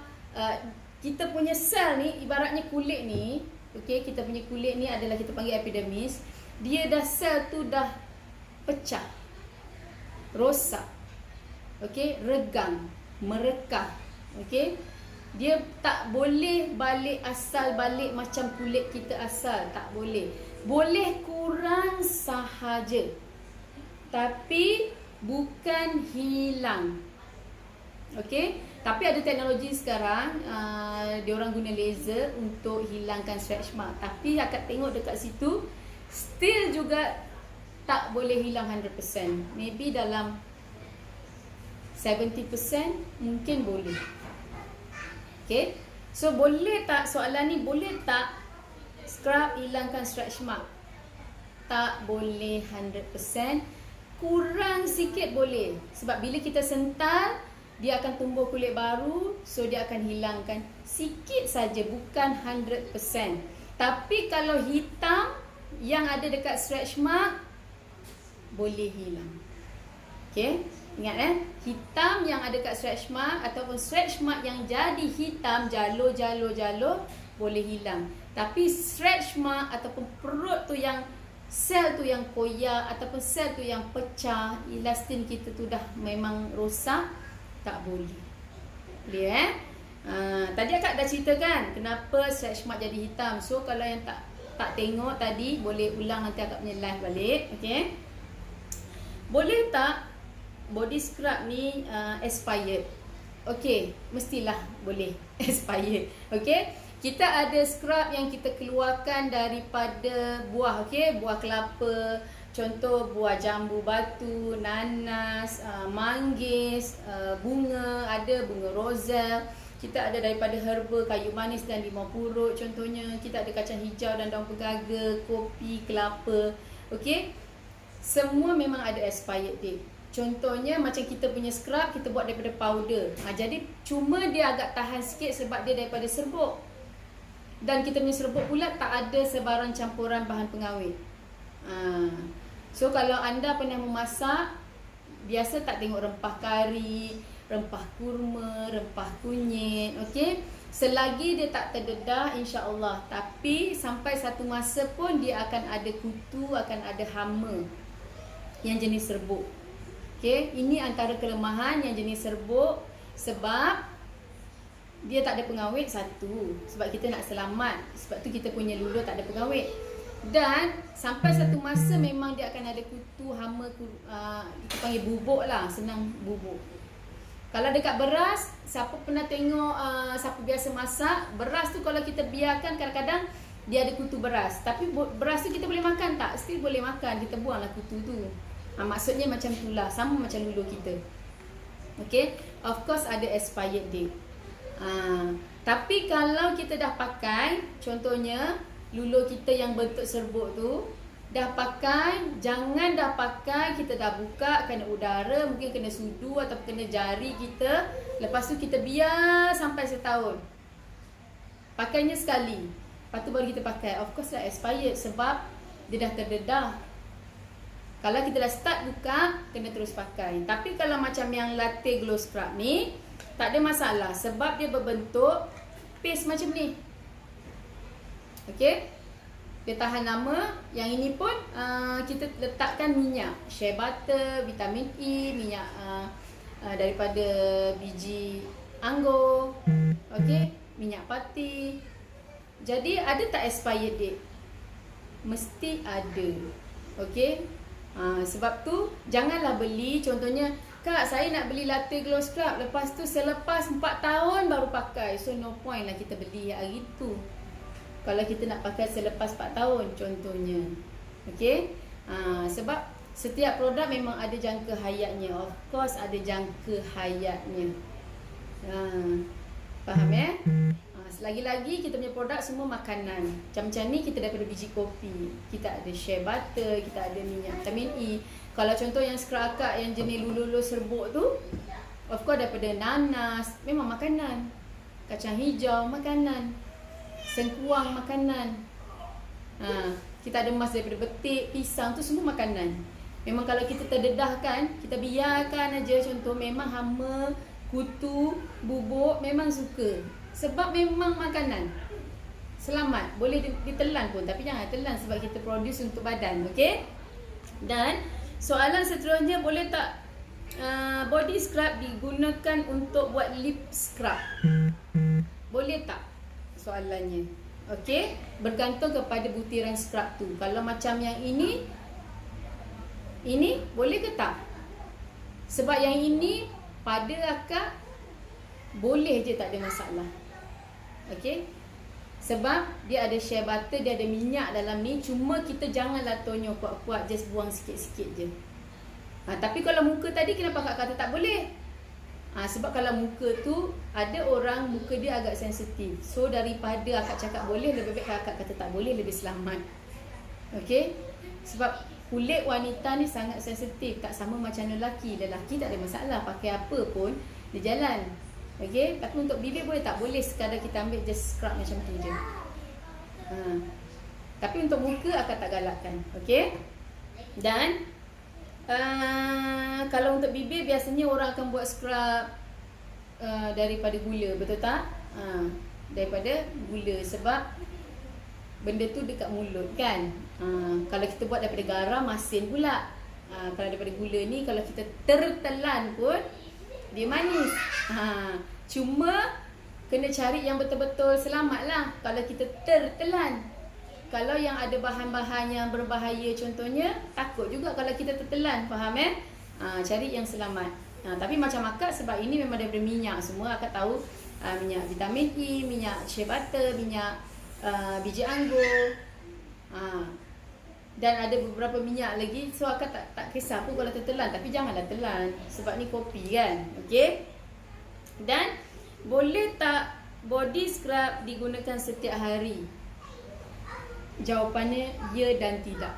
kita punya sel ni, ibaratnya kulit ni, okey, kita punya kulit ni adalah kita panggil epidermis. Dia dah sel tu dah pecah, rosak, okey, regang, merekah, okey. Dia tak boleh balik asal balik macam kulit kita asal. Tak boleh. Boleh kurang sahaja. Tapi bukan hilang. Okey. Tapi ada teknologi sekarang, diorang guna laser untuk hilangkan stretch mark. Tapi akak tengok dekat situ, still juga tak boleh hilang 100%. Maybe dalam 70% mungkin boleh. Okay. So boleh tak, soalan ni, boleh tak scrub hilangkan stretch mark? Tak boleh 100%. Kurang sikit boleh. Sebab bila kita sental, dia akan tumbuh kulit baru. So dia akan hilangkan sikit saja, bukan 100%. Tapi kalau hitam yang ada dekat stretch mark, boleh hilang. Okay. Ingat hitam yang ada kat stretch mark ataupun stretch mark yang jadi hitam, jalur boleh hilang. Tapi stretch mark ataupun perut tu yang sel tu yang koyak ataupun sel tu yang pecah, elastin kita tu dah memang rosak, tak boleh. Boleh tadi akak dah ceritakan kenapa stretch mark jadi hitam. So kalau yang tak tengok tadi, boleh ulang nanti akak punya live balik. Okay. Boleh tak body scrub ni expired? Okey, mestilah boleh expired. Okey, kita ada scrub yang kita keluarkan daripada buah. Okey, buah kelapa, contoh buah jambu batu, nanas, manggis, bunga, ada bunga roselle. Kita ada daripada herba, kayu manis dan limau purut contohnya. Kita ada kacang hijau dan daun pegaga, kopi, kelapa. Okey, semua memang ada expired date. Contohnya macam kita punya scrub, kita buat daripada powder. Jadi cuma dia agak tahan sikit sebab dia daripada serbuk. Dan kita punya serbuk pula tak ada sebarang campuran bahan pengawet. So kalau anda pernah memasak, biasa tak tengok rempah kari, rempah kurma, rempah kunyit. Okay? Selagi dia tak terdedah, insya-Allah. Tapi sampai satu masa pun dia akan ada kutu, akan ada hama yang jenis serbuk. Okay, ini antara kelemahan yang jenis serbuk sebab dia tak ada pengawet satu. Sebab kita nak selamat. Sebab tu kita punya luluh tak ada pengawet. Dan sampai satu masa memang dia akan ada kutu, hama, kita panggil bubuk lah, senang bubuk. Kalau dekat beras, siapa pernah tengok siapa biasa masak, beras tu kalau kita biarkan kadang-kadang dia ada kutu beras. Tapi beras tu kita boleh makan tak? Still boleh makan, kita buanglah kutu tu. Maksudnya macam itulah, sama macam luluh kita. Okay, of course ada expired date. Tapi kalau kita dah pakai, contohnya luluh kita yang bentuk serbuk tu, dah pakai, jangan dah pakai, kita dah buka, kena udara, mungkin kena sudu atau kena jari kita. Lepas tu kita biar sampai setahun. Pakainya sekali, lepas tu baru kita pakai. Of course dah expired sebab dia dah terdedah. Kalau kita dah start buka, kena terus pakai. Tapi kalau macam yang latte glow scrub ni, tak ada masalah sebab dia berbentuk paste macam ni. Okey, dia tahan lama. Yang ini pun kita letakkan minyak shea butter, vitamin E, minyak daripada biji anggur. Okey, minyak pati. Jadi ada tak expired date? Mesti ada. Okey. Sebab tu janganlah beli, contohnya, Kak saya nak beli latte glow scrub, lepas tu selepas 4 tahun baru pakai. So no point lah kita beli hari tu kalau kita nak pakai selepas 4 tahun contohnya. Okay. Sebab setiap produk memang ada jangka hayatnya. Of course ada jangka hayatnya. Faham ya? Lagi-lagi kita punya produk semua makanan. Macam ni kita daripada biji kopi, kita ada shea butter, kita ada minyak vitamin E. Kalau contoh yang scrub akak yang jenis luluh serbuk tu, of course daripada nanas, memang makanan. Kacang hijau makanan, sengkuang makanan. Kita ada emas daripada betik, pisang tu semua makanan. Memang kalau kita terdedahkan, kita biarkan aja, contoh memang hama, kutu, bubuk memang suka. Sebab memang makanan. Selamat. Boleh ditelan pun. Tapi jangan telan sebab kita produce untuk badan. Okay? Dan soalan seterusnya, boleh tak body scrub digunakan untuk buat lip scrub. Boleh tak? Soalannya. Okey, bergantung kepada butiran scrub tu. Kalau macam yang ini boleh ke tak? Sebab yang ini pada akak boleh je, tak ada masalah. Okey. Sebab dia ada shea butter, dia ada minyak dalam ni. Cuma kita janganlah tonyo kuat-kuat, just buang sikit-sikit je. Tapi kalau muka tadi, kenapa akak kata tak boleh? Sebab kalau muka tu, ada orang muka dia agak sensitif. So daripada akak cakap boleh, lebih baik akak kata tak boleh, lebih selamat. Okey. Sebab kulit wanita ni sangat sensitif, tak sama macam lelaki. Lelaki tak ada masalah, pakai apa pun dia jalan. Okey, tapi untuk bibir boleh tak? Boleh, sekadar kita ambil just scrub macam tu je. Tapi untuk muka akak tak galakkan. Okey. Dan kalau untuk bibir biasanya orang akan buat scrub daripada gula, betul tak? Daripada gula, sebab benda tu dekat mulut kan. Kalau kita buat daripada garam, masin pula. Kalau daripada gula ni, kalau kita tertelan pun dia manis. Cuma kena cari yang betul-betul selamat lah kalau kita tertelan. Kalau yang ada bahan-bahan yang berbahaya contohnya, takut juga kalau kita tertelan, faham cari yang selamat. Tapi macam akak, sebab ini memang daripada minyak semua, akak tahu minyak vitamin E, minyak shea butter, minyak biji anggur, dan ada beberapa minyak lagi. So akak tak kisah pun kalau tertelan, tapi janganlah telan sebab ni kopi kan. Okey. Dan boleh tak body scrub digunakan setiap hari? Jawapannya ya dan tidak.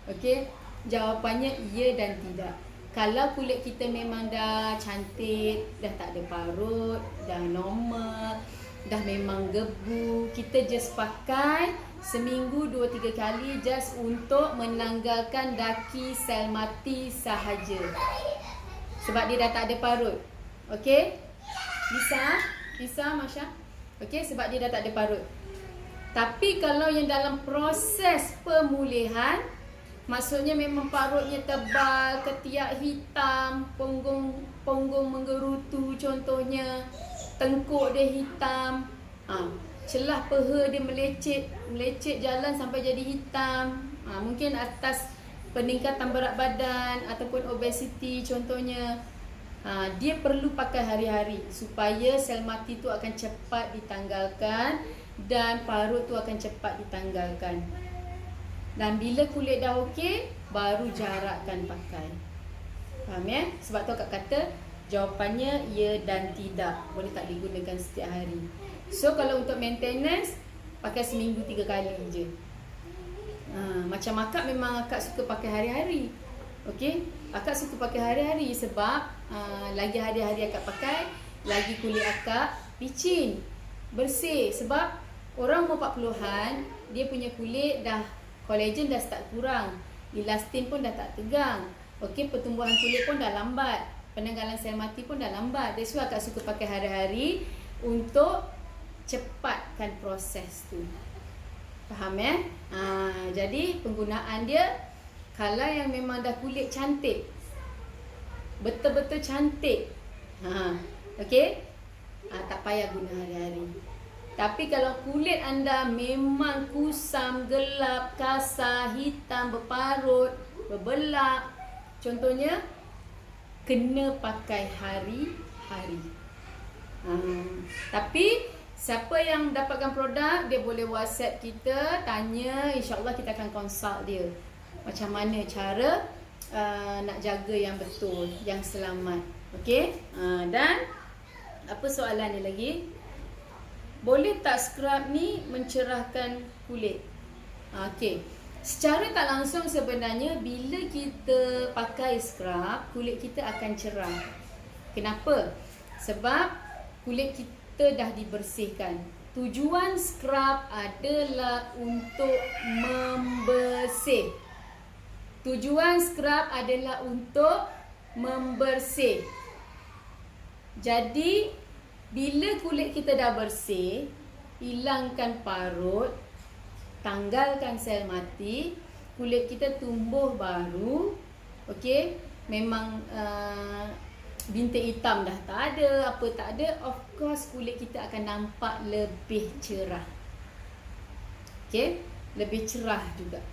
Okey, jawapannya ya dan tidak. Kalau kulit kita memang dah cantik, dah tak ada parut, dah normal, dah memang gebu, kita just pakai seminggu 2-3 kali just untuk menanggalkan daki sel mati sahaja. Sebab dia dah tak ada parut. Okey? Bisa Masya? Okey, sebab dia dah tak ada parut. Tapi kalau yang dalam proses pemulihan, maksudnya memang parutnya tebal, ketiak hitam, punggung menggerutu contohnya, tengkuk dia hitam, celah peha dia melecet jalan sampai jadi hitam, mungkin atas peningkatan berat badan ataupun obesiti contohnya, dia perlu pakai hari-hari supaya sel mati tu akan cepat ditanggalkan dan parut tu akan cepat ditanggalkan. Dan bila kulit dah okey, baru jarakkan pakai. Faham Sebab tu akak kata jawapannya ya dan tidak. Boleh tak digunakan setiap hari. So kalau untuk maintenance, pakai seminggu 3 kali je. Macam akak memang akak suka pakai hari-hari. Okey, akak suka pakai hari-hari sebab lagi hari-hari akak pakai, lagi kulit akak licin, bersih. Sebab orang umur 40-an, dia punya kulit dah, kolagen dah start kurang, elastin pun dah tak tegang. Okey, pertumbuhan kulit pun dah lambat, penanggalan sel mati pun dah lambat. That's why akak suka pakai hari-hari untuk cepatkan proses tu. Faham jadi penggunaan dia, kalau yang memang dah kulit cantik, betul-betul cantik, okey, tak payah guna hari-hari. Tapi kalau kulit anda memang kusam, gelap, kasar, hitam, berparut, berbelak contohnya, kena pakai hari-hari. Tapi siapa yang dapatkan produk, dia boleh WhatsApp kita, tanya, insya-Allah kita akan consult dia macam mana cara nak jaga yang betul, yang selamat. Okey? Dan apa soalan ni lagi? Boleh tak scrub ni mencerahkan kulit? Okey. Secara tak langsung sebenarnya bila kita pakai scrub, kulit kita akan cerah. Kenapa? Sebab kulit kita dah dibersihkan. Tujuan scrub adalah untuk membersih. Tujuan scrub adalah untuk membersih. Jadi bila kulit kita dah bersih, hilangkan parut, tanggalkan sel mati, kulit kita tumbuh baru. Okey, memang bintik hitam dah tak ada, apa tak ada, of course kulit kita akan nampak lebih cerah. Okay, lebih cerah juga.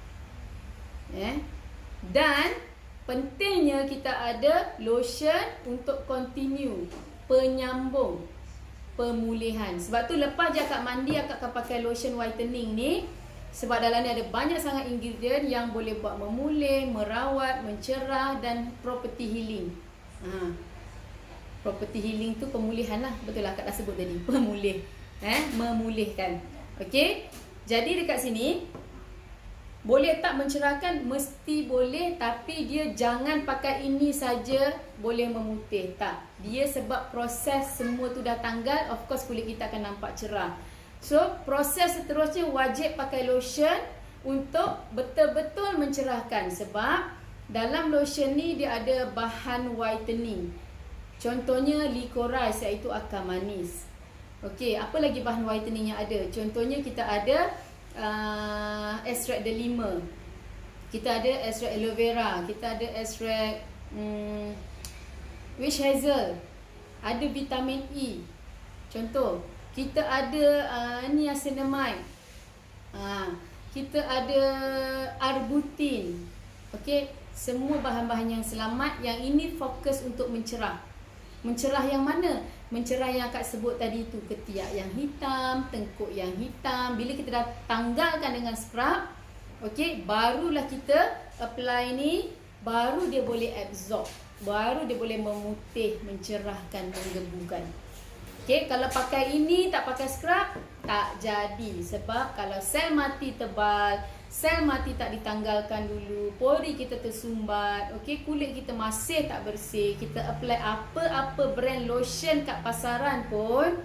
Dan pentingnya kita ada lotion untuk continue, penyambung pemulihan. Sebab tu lepas je akak mandi, akak akan pakai lotion whitening ni. Sebab dalam ni ada banyak sangat ingredient yang boleh buat memulih, merawat, mencerah dan property healing. Property healing tu pemulihan lah. Betul lah akak dah sebut tadi, pemulih. Memulihkan. Okey. Jadi dekat sini boleh tak mencerahkan? Mesti boleh, tapi dia jangan pakai ini saja boleh memutih. Tak. Dia sebab proses semua tu dah tanggal, of course kulit kita akan nampak cerah. So, proses seterusnya wajib pakai lotion untuk betul-betul mencerahkan. Sebab dalam lotion ni dia ada bahan whitening. Contohnya licorice, iaitu akar manis. Okey, apa lagi bahan whitening yang ada? Contohnya kita ada extract delima. Kita ada extract aloe vera. Kita ada extract witch hazel. Ada vitamin E. Contoh, kita ada niacinamide. Kita ada arbutin. Okey, semua bahan-bahan yang selamat. Yang ini fokus untuk mencerah. Mencerah yang mana? Mencerah yang akak sebut tadi tu, ketiak yang hitam, tengkuk yang hitam. Bila kita dah tanggalkan dengan scrub, okey, barulah kita apply ni, baru dia boleh absorb, baru dia boleh memutih, mencerahkan, menggebukan. Okey, kalau pakai ini tak pakai scrub, tak jadi. Sebab kalau sel mati tebal, sel mati tak ditanggalkan dulu, pori kita tersumbat, okey, kulit kita masih tak bersih, kita apply apa-apa brand lotion kat pasaran pun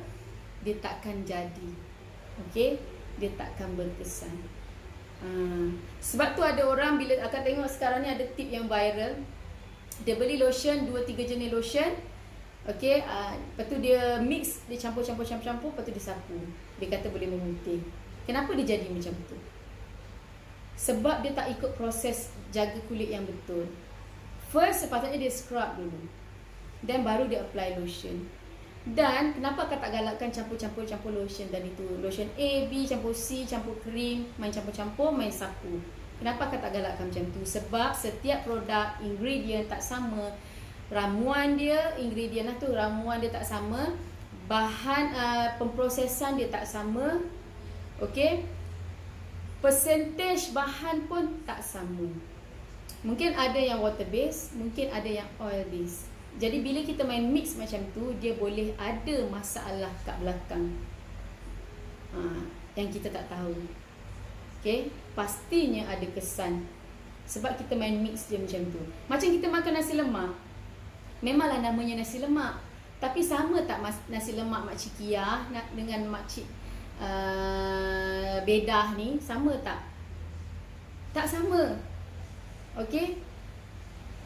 dia takkan jadi. Okey, dia takkan berkesan. Sebab tu ada orang, bila akan tengok sekarang ni ada tip yang viral, dia beli lotion 2-3 jenis lotion. Okey, lepas tu dia mix, dia campur, lepas tu dia sapu. Dia kata boleh memutih. Kenapa dia jadi macam tu? Sebab dia tak ikut proses jaga kulit yang betul. First, sepatutnya dia scrub dulu, dan baru dia apply lotion. Dan kenapa akak tak galakkan campur lotion tadi tu? Lotion A, B, campur C, campur krim, main campur-campur, main sapu. Kenapa akak tak galakkan macam tu? Sebab setiap produk, ingredient tak sama. Ramuan dia, ingredient lah tu, ramuan dia tak sama. Bahan pemprosesan dia tak sama. Okey, percentage bahan pun tak sama. Mungkin ada yang water base, mungkin ada yang oil base. Jadi bila kita main mix macam tu, dia boleh ada masalah kat belakang yang kita tak tahu. Okay, pastinya ada kesan. Sebab kita main mix dia macam tu. Macam kita makan nasi lemak, memanglah namanya nasi lemak, tapi sama tak nasi lemak makcik Kia dengan makcik bedah ni, sama tak? Tak sama. Okey,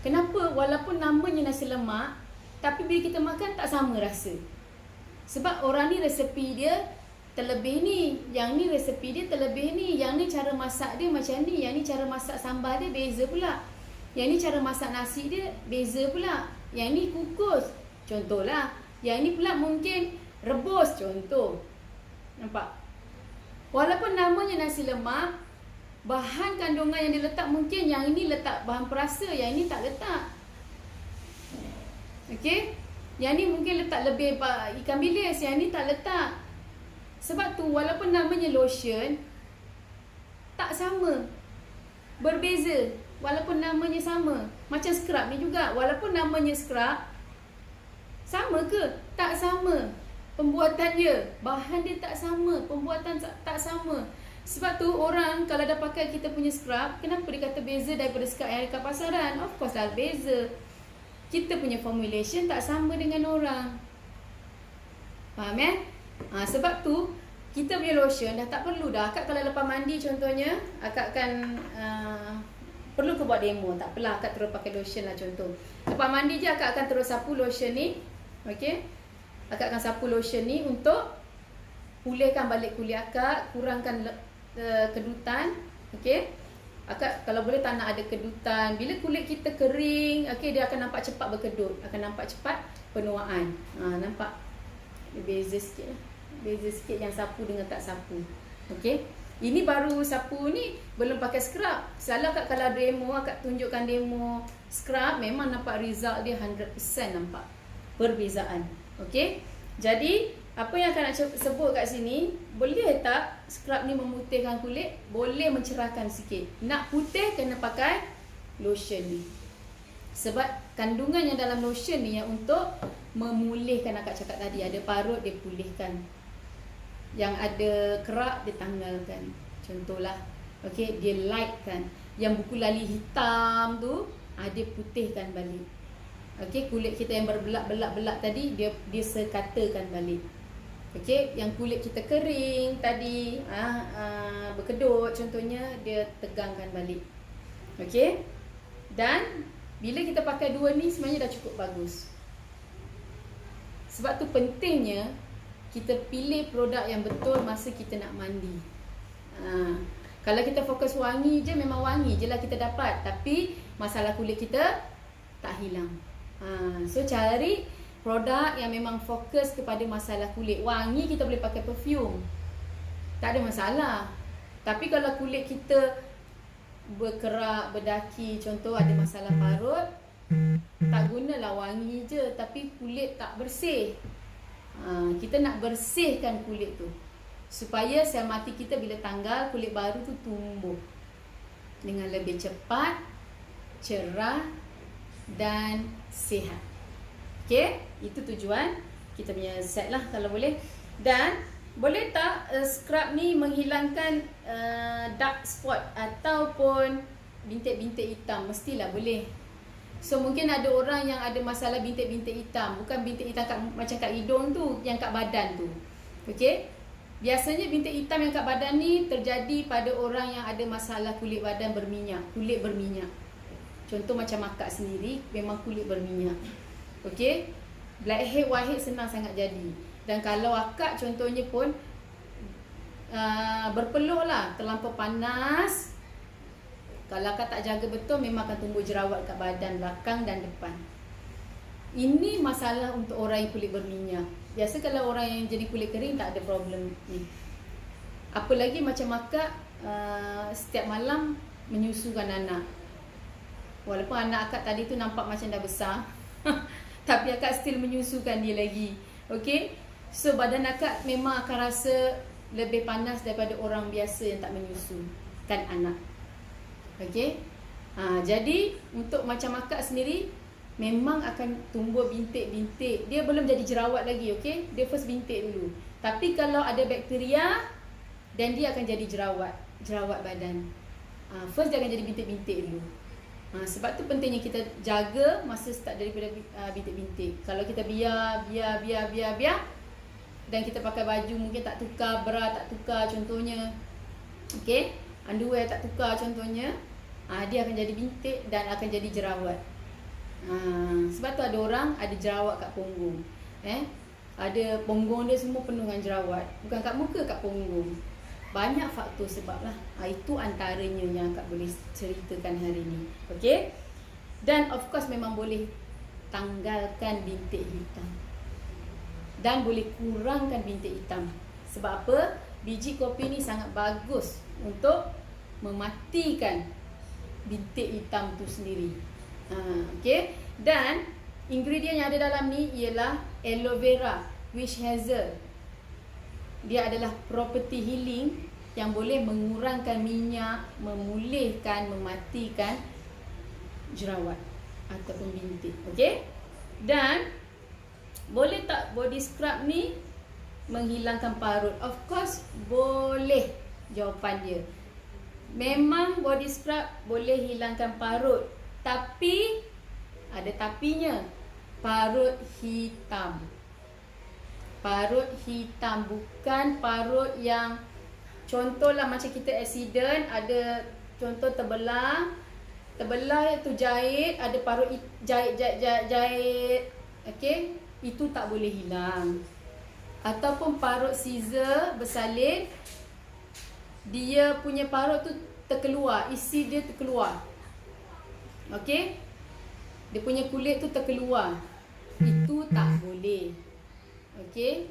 kenapa? Walaupun namanya nasi lemak, tapi bila kita makan tak sama rasa. Sebab orang ni resepi dia terlebih ni, yang ni resepi dia terlebih ni, yang ni cara masak dia macam ni, yang ni cara masak sambal dia beza pula, yang ni cara masak nasi dia beza pula, yang ni kukus contohlah, yang ni pula mungkin rebus contoh. Nampak? Walaupun namanya nasi lemak, bahan kandungan yang diletak mungkin yang ini letak bahan perasa, yang ini tak letak. Okey? Yang ni mungkin letak lebih ikan bilis, yang ni tak letak. Sebab tu walaupun namanya lotion, tak sama, berbeza. Walaupun namanya sama. Macam scrub ni juga, walaupun namanya scrub, sama ke? Tak sama. Pembuatan dia, bahan dia tak sama, pembuatan tak sama. Sebab tu orang kalau dah pakai kita punya scrub, kenapa dia kata beza daripada scrub yang ada kat pasaran? Of course dah beza. Kita punya formulation tak sama dengan orang. Faham kan? Sebab tu kita punya lotion dah tak perlu dah. Akak kalau lepas mandi contohnya, akak akan perlu ke buat demo? Tak apalah, akak terus pakai lotion lah contoh. Lepas mandi je akak akan terus sapu lotion ni. Okey, akak akan sapu lotion ni untuk pulihkan balik kulit akak, kurangkan kedutan. Okey, Akak kalau boleh tak nak ada kedutan. Bila kulit kita kering, okey, dia akan nampak cepat berkedut, akan nampak cepat penuaan. Nampak? Dia beza sikit lah. Beza sikit yang sapu dengan tak sapu. Okey. Ini baru sapu ni belum pakai scrub. Salah Kak kalau demo, Kak tunjukkan demo scrub, memang nampak result dia 100% nampak perbezaan. Okey. Jadi apa yang akan nak sebut kat sini, boleh tak scrub ni memutihkan kulit? Boleh mencerahkan sikit. Nak putih kena pakai lotion ni. Sebab kandungan yang dalam lotion ni yang untuk memulihkan, akak cakap tadi, ada parut dia pulihkan. Yang ada kerak dia tanggalkan. Contohlah, okey, dia lightkan. Yang buku lali hitam tu, dia putihkan balik. Okey, kulit kita yang berbelak-belak tadi dia sekatakan balik. Okey, yang kulit kita kering tadi, berkedut contohnya, dia tegangkan balik. Okey. Dan bila kita pakai dua ni sebenarnya dah cukup bagus. Sebab tu pentingnya kita pilih produk yang betul masa kita nak mandi. Kalau kita fokus wangi je, memang wangi je lah kita dapat, tapi masalah kulit kita tak hilang. So cari produk yang memang fokus kepada masalah kulit. Wangi kita boleh pakai perfume, tak ada masalah. Tapi kalau kulit kita berkerak, berdaki, contoh ada masalah parut, tak gunalah wangi je tapi kulit tak bersih. Kita nak bersihkan kulit tu supaya sel mati kita bila tanggal, kulit baru tu tumbuh dengan lebih cepat, cerah dan sihat. Okey, itu tujuan kita punya set lah kalau boleh. Dan boleh tak scrub ni menghilangkan dark spot ataupun bintik-bintik hitam? Mestilah boleh. So mungkin ada orang yang ada masalah bintik-bintik hitam, bukan bintik hitam macam kat hidung tu, yang kat badan tu. Okey. Biasanya bintik hitam yang kat badan ni terjadi pada orang yang ada masalah kulit badan berminyak, kulit berminyak. Contoh macam akak sendiri memang kulit berminyak. Okey. Blackhead, whitehead senang sangat jadi. Dan kalau akak contohnya pun berpeluh lah, terlampau panas, kalau akak tak jaga betul, memang akan tumbuh jerawat kat badan belakang dan depan. Ini masalah untuk orang yang kulit berminyak. Biasa kalau orang yang jadi kulit kering tak ada problem ni. Apalagi macam akak setiap malam menyusukan anak. Walaupun anak akak tadi tu nampak macam dah besar tapi akak still menyusukan dia lagi. Okey. So badan akak memang akan rasa lebih panas daripada orang biasa yang tak menyusukan anak. Okey. Jadi untuk macam akak sendiri memang akan tumbuh bintik-bintik. Dia belum jadi jerawat lagi, okey? Dia first bintik dulu. Tapi kalau ada bakteria, dan dia akan jadi jerawat badan. First dia akan jadi bintik-bintik dulu. Sebab tu pentingnya kita jaga masa start daripada bintik-bintik. Kalau kita biar dan kita pakai baju mungkin tak tukar, bra tak tukar contohnya, okey, underwear tak tukar contohnya, dia akan jadi bintik dan akan jadi jerawat. Sebab tu ada orang ada jerawat kat punggung, ada punggung dia semua penuh dengan jerawat, bukan kat muka, kat punggung. Banyak faktor sebab lah. Itu antaranya yang akak boleh ceritakan hari ni. Okey. Dan of course memang boleh tanggalkan bintik hitam. Dan boleh kurangkan bintik hitam. Sebab apa? Biji kopi ni sangat bagus untuk mematikan bintik hitam tu sendiri. Okey. Dan ingredient yang ada dalam ni ialah aloe vera, witch hazel. Dia adalah property healing yang boleh mengurangkan minyak, memulihkan, mematikan jerawat ataupun bintik. Okey? Dan boleh tak body scrub ni menghilangkan parut? Of course boleh, jawapan dia. Memang body scrub boleh hilangkan parut, tapi ada tapinya. Parut hitam. Parut hitam, bukan parut yang contohlah macam kita accident, ada contoh terbelah tu jahit, ada parut jahit. Okey, itu tak boleh hilang. Ataupun parut scissor bersalin, dia punya parut tu terkeluar, isi dia terkeluar. Okey? Dia punya kulit tu terkeluar. Itu tak boleh. Okey?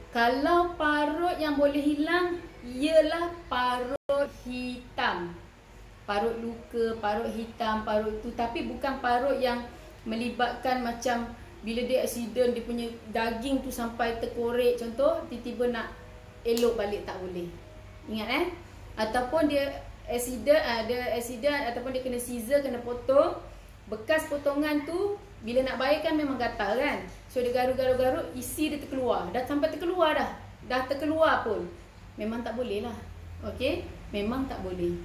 Kalau parut yang boleh hilang ialah parut hitam. Parut luka, parut hitam, parut tu, tapi bukan parut yang melibatkan macam bila dia aksiden dia punya daging tu sampai terkorek contoh, tiba-tiba nak elok balik, tak boleh. Ingat ataupun dia aksiden ataupun dia kena scissor, kena potong, bekas potongan tu bila nak baik kan memang gatal kan. So dia garuk-garuk, isi dia terkeluar. Dah sampai terkeluar dah. Dah terkeluar pun memang tak boleh lah. Okey, memang tak boleh.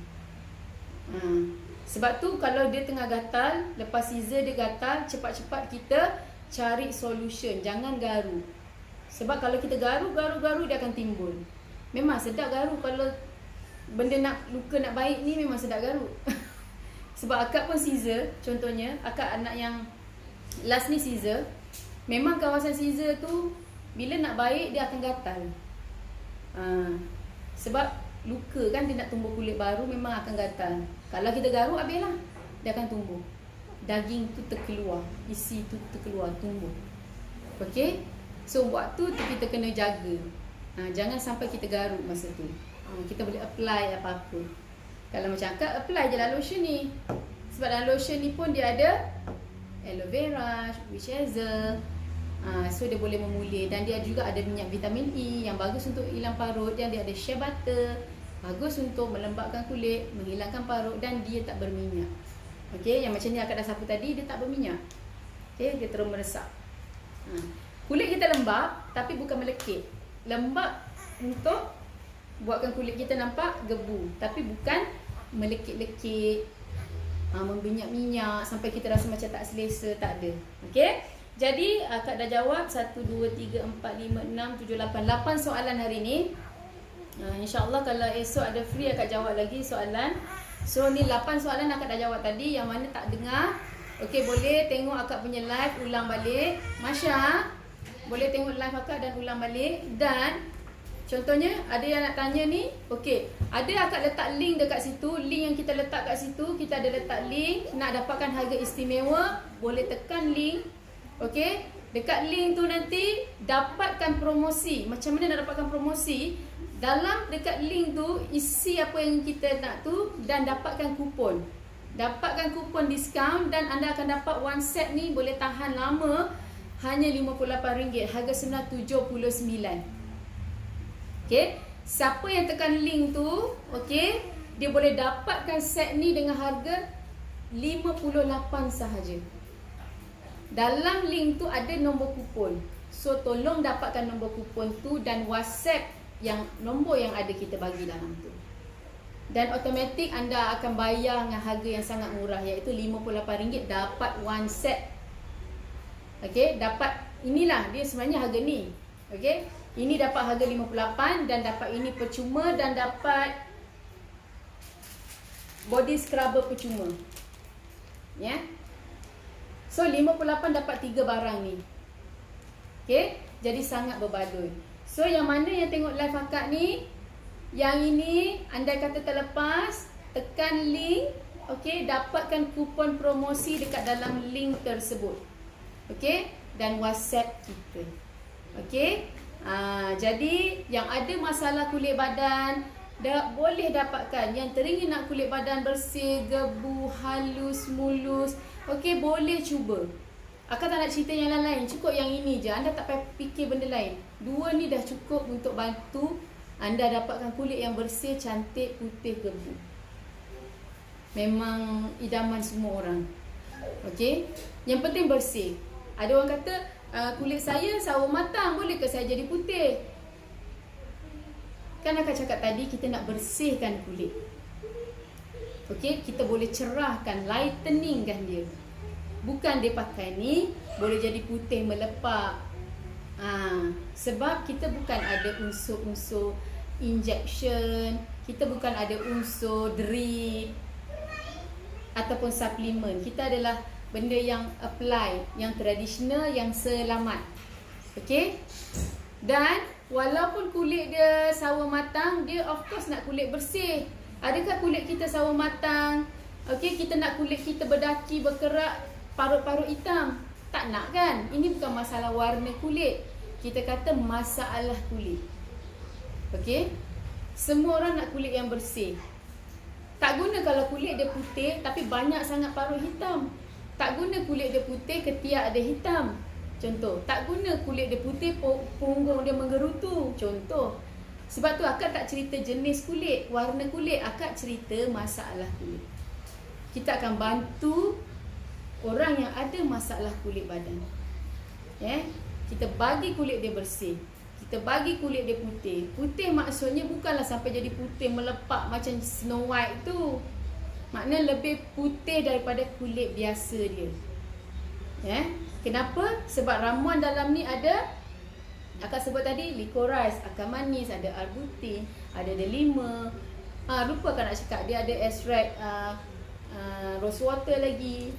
Sebab tu kalau dia tengah gatal, lepas scissor dia gatal, cepat-cepat kita cari solution. Jangan garu. Sebab kalau kita garu dia akan timbul. Memang sedap garu kalau benda nak luka nak baik ni, memang sedap garu. Sebab akak pun scissor, contohnya akak anak yang last ni scissor. Memang kawasan scissor tu bila nak baik dia akan gatal. Sebab luka kan, dia nak tumbuh kulit baru, memang akan gatal. Kalau kita garu, habislah. Dia akan tumbuh. Daging tu terkeluar, isi tu terkeluar, tumbuh. Okey? So waktu tu kita kena jaga. Jangan sampai kita garuk masa tu. Kita boleh apply apa-apa. Kalau macam akak, apply je lah lotion ni. Sebab dalam lotion ni pun dia ada aloe vera, witch hazel. So dia boleh memulih. Dan dia juga ada minyak vitamin E yang bagus untuk hilang parut. Dan dia ada shea butter, bagus untuk melembabkan kulit, menghilangkan parut, dan dia tak berminyak. Okey, yang macam ni akak dah sapu tadi, dia tak berminyak. Okey, dia terus meresap. Kulit kita lembab tapi bukan melekit. Lembab untuk buatkan kulit kita nampak gebu, tapi bukan melekit-lekit, berminyak-minyak sampai kita rasa macam tak selesa, tak ada. Okey? Jadi akak dah jawab 1 2 3 4 5 6 7 8 soalan hari ni. InsyaAllah kalau esok ada free akak jawab lagi soalan. So ni 8 soalan akak dah jawab tadi. Yang mana tak dengar, okey, boleh tengok akak punya live, ulang balik. Masya, boleh tengok live akak dan ulang balik. Dan contohnya ada yang nak tanya ni, okey, ada akak letak link dekat situ. Link yang kita letak kat situ, kita ada letak link. Nak dapatkan harga istimewa, boleh tekan link. Okey, dekat link tu nanti dapatkan promosi. Macam mana nak dapatkan promosi? Dalam dekat link tu isi apa yang kita nak tu dan dapatkan kupon. Dapatkan kupon diskaun dan anda akan dapat one set ni boleh tahan lama, hanya RM58. Harga sebenar RM79. Okey, siapa yang tekan link tu, okey, dia boleh dapatkan set ni dengan harga RM58 sahaja. Dalam link tu ada nombor kupon. So tolong dapatkan nombor kupon tu dan WhatsApp yang nombor yang ada kita bagi dalam tu. Dan automatik anda akan bayar dengan harga yang sangat murah, iaitu RM58 dapat one set. Okey, dapat inilah dia sebenarnya harga ni. Okey, ini dapat harga RM58 dan dapat ini percuma dan dapat body scrubber percuma. Ya. So RM58 dapat 3 barang ni. Okey, jadi sangat berbaloi. So yang mana yang tengok live akak ni, yang ini andai kata terlepas, tekan link, okey, dapatkan kupon promosi dekat dalam link tersebut. Okey, dan WhatsApp kita. Okey. Jadi yang ada masalah kulit badan boleh dapatkan. Yang teringin nak kulit badan bersih, gebu, halus, mulus, okey, boleh cuba. Akak tak nak cerita yang lain-lain, cukup yang ini je. Anda tak payah fikir benda lain. 2 ni dah cukup untuk bantu anda dapatkan kulit yang bersih, cantik, putih, gebu. Memang idaman semua orang. Okey, yang penting bersih. Ada orang kata kulit saya sawo matang, boleh ke saya jadi putih? Kan akak cakap tadi kita nak bersihkan kulit. Okey, kita boleh cerahkan, lighteningkan dia. Bukan dia pakai ni boleh jadi putih melepak. Sebab kita bukan ada unsur-unsur injection, kita bukan ada unsur drip ataupun suplemen. Kita adalah benda yang apply, yang tradisional, yang selamat. Okey? Dan walaupun kulit dia sawo matang, dia of course nak kulit bersih. Adakah kulit kita sawo matang? Okey, kita nak kulit kita berdaki, berkerak, parut-parut hitam. Tak nak kan? Ini bukan masalah warna kulit. Kita kata masalah kulit. Okey? Semua orang nak kulit yang bersih. Tak guna kalau kulit dia putih tapi banyak sangat parut hitam. Tak guna kulit dia putih, ketiak dia hitam. Contoh. Tak guna kulit dia putih, punggung dia menggerutu. Contoh. Sebab tu akak tak cerita jenis kulit, warna kulit. Akak cerita masalah kulit. Kita akan bantu orang yang ada masalah kulit badan. Kita bagi kulit dia bersih. Kita bagi kulit dia putih. Putih maksudnya bukanlah sampai jadi putih melepak macam Snow White tu. Maknanya lebih putih daripada kulit biasa dia. Kenapa? Sebab ramuan dalam ni ada, akak sebut tadi, licorice, akar manis, ada arbutin, ada delima. Lupa kan nak cakap, dia ada extract rose water lagi.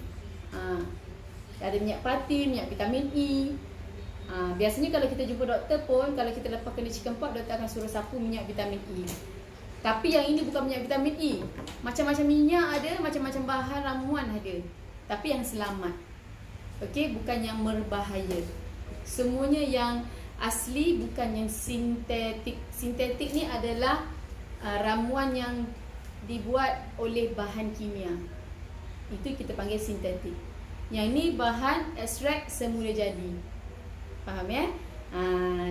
Ada minyak pati, minyak vitamin E. Biasanya kalau kita jumpa doktor pun, kalau kita lepas kena chicken pox, doktor akan suruh sapu minyak vitamin E. Tapi yang ini bukan minyak vitamin E. Macam-macam minyak ada, macam-macam bahan ramuan ada. Tapi yang selamat. Okey, bukan yang berbahaya. Semuanya yang asli, bukan yang sintetik. Sintetik ni adalah ramuan yang dibuat oleh bahan kimia. Itu kita panggil sintetik. Yang ni bahan ekstrak semula jadi. Faham ya?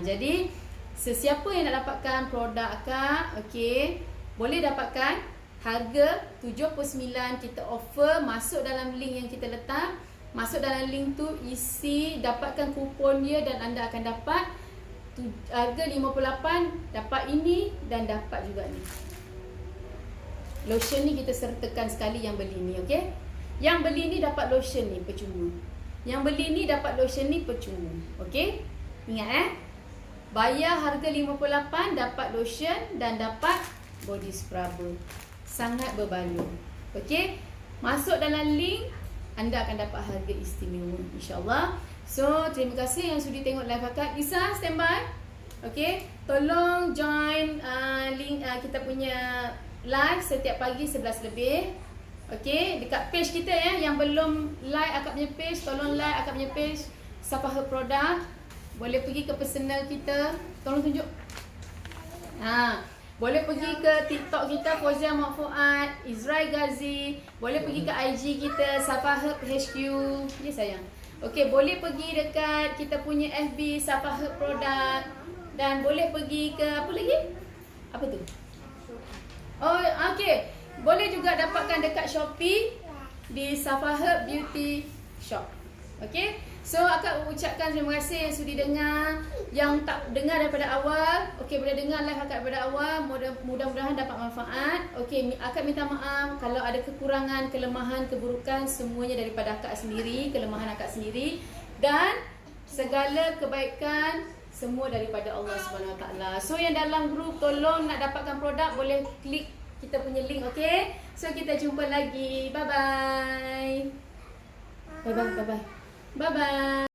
Jadi sesiapa yang nak dapatkan produk akak, okey, boleh dapatkan harga $79 kita offer. Masuk dalam link yang kita letak. Masuk dalam link tu, isi, dapatkan kupon dia dan anda akan dapat harga $58, dapat ini dan dapat juga ni. Lotion ni kita sertakan sekali yang beli ni, okey? Yang beli ni dapat lotion ni percuma. Yang beli ni dapat lotion ni percuma. Okey? Ingat bayar harga $58, dapat lotion dan dapat body scrubber. Sangat berbaloi. Okey? Masuk dalam link, anda akan dapat harga istimewa, insya-Allah. So, terima kasih yang sudi tengok live akak. Isa, standby. Okey? Tolong join link kita punya live setiap pagi 11 lebih. Okey, dekat page kita ya. Yang belum like akak punya page, tolong like akak punya page Safa Herb Product. Boleh pergi ke personal kita. Tolong tunjuk. Boleh pergi ke TikTok kita Fauzia Mak Fuad, Izrai Ghazi. Boleh pergi ke IG kita Safa Herb HQ. Ya sayang. Okey, boleh pergi dekat kita punya FB Safa Herb Product. Dan boleh pergi ke apa lagi? Apa tu? Oh, okey. Boleh juga dapatkan dekat Shopee di Safa Herb Beauty Shop. Okey. So akak ucapkan terima kasih yang sudi dengar. Yang tak dengar daripada awal, okey, boleh dengar live akak daripada awal. Mudah-mudahan dapat manfaat. Okey, akak minta maaf kalau ada kekurangan, kelemahan, keburukan, semuanya daripada akak sendiri, kelemahan akak sendiri, dan segala kebaikan semua daripada Allah Subhanahu Wa Taala. So yang dalam grup, tolong nak dapatkan produk boleh klik kita punya link, okey? So kita jumpa lagi. Bye bye. Bye bye. Bye bye. Bye bye.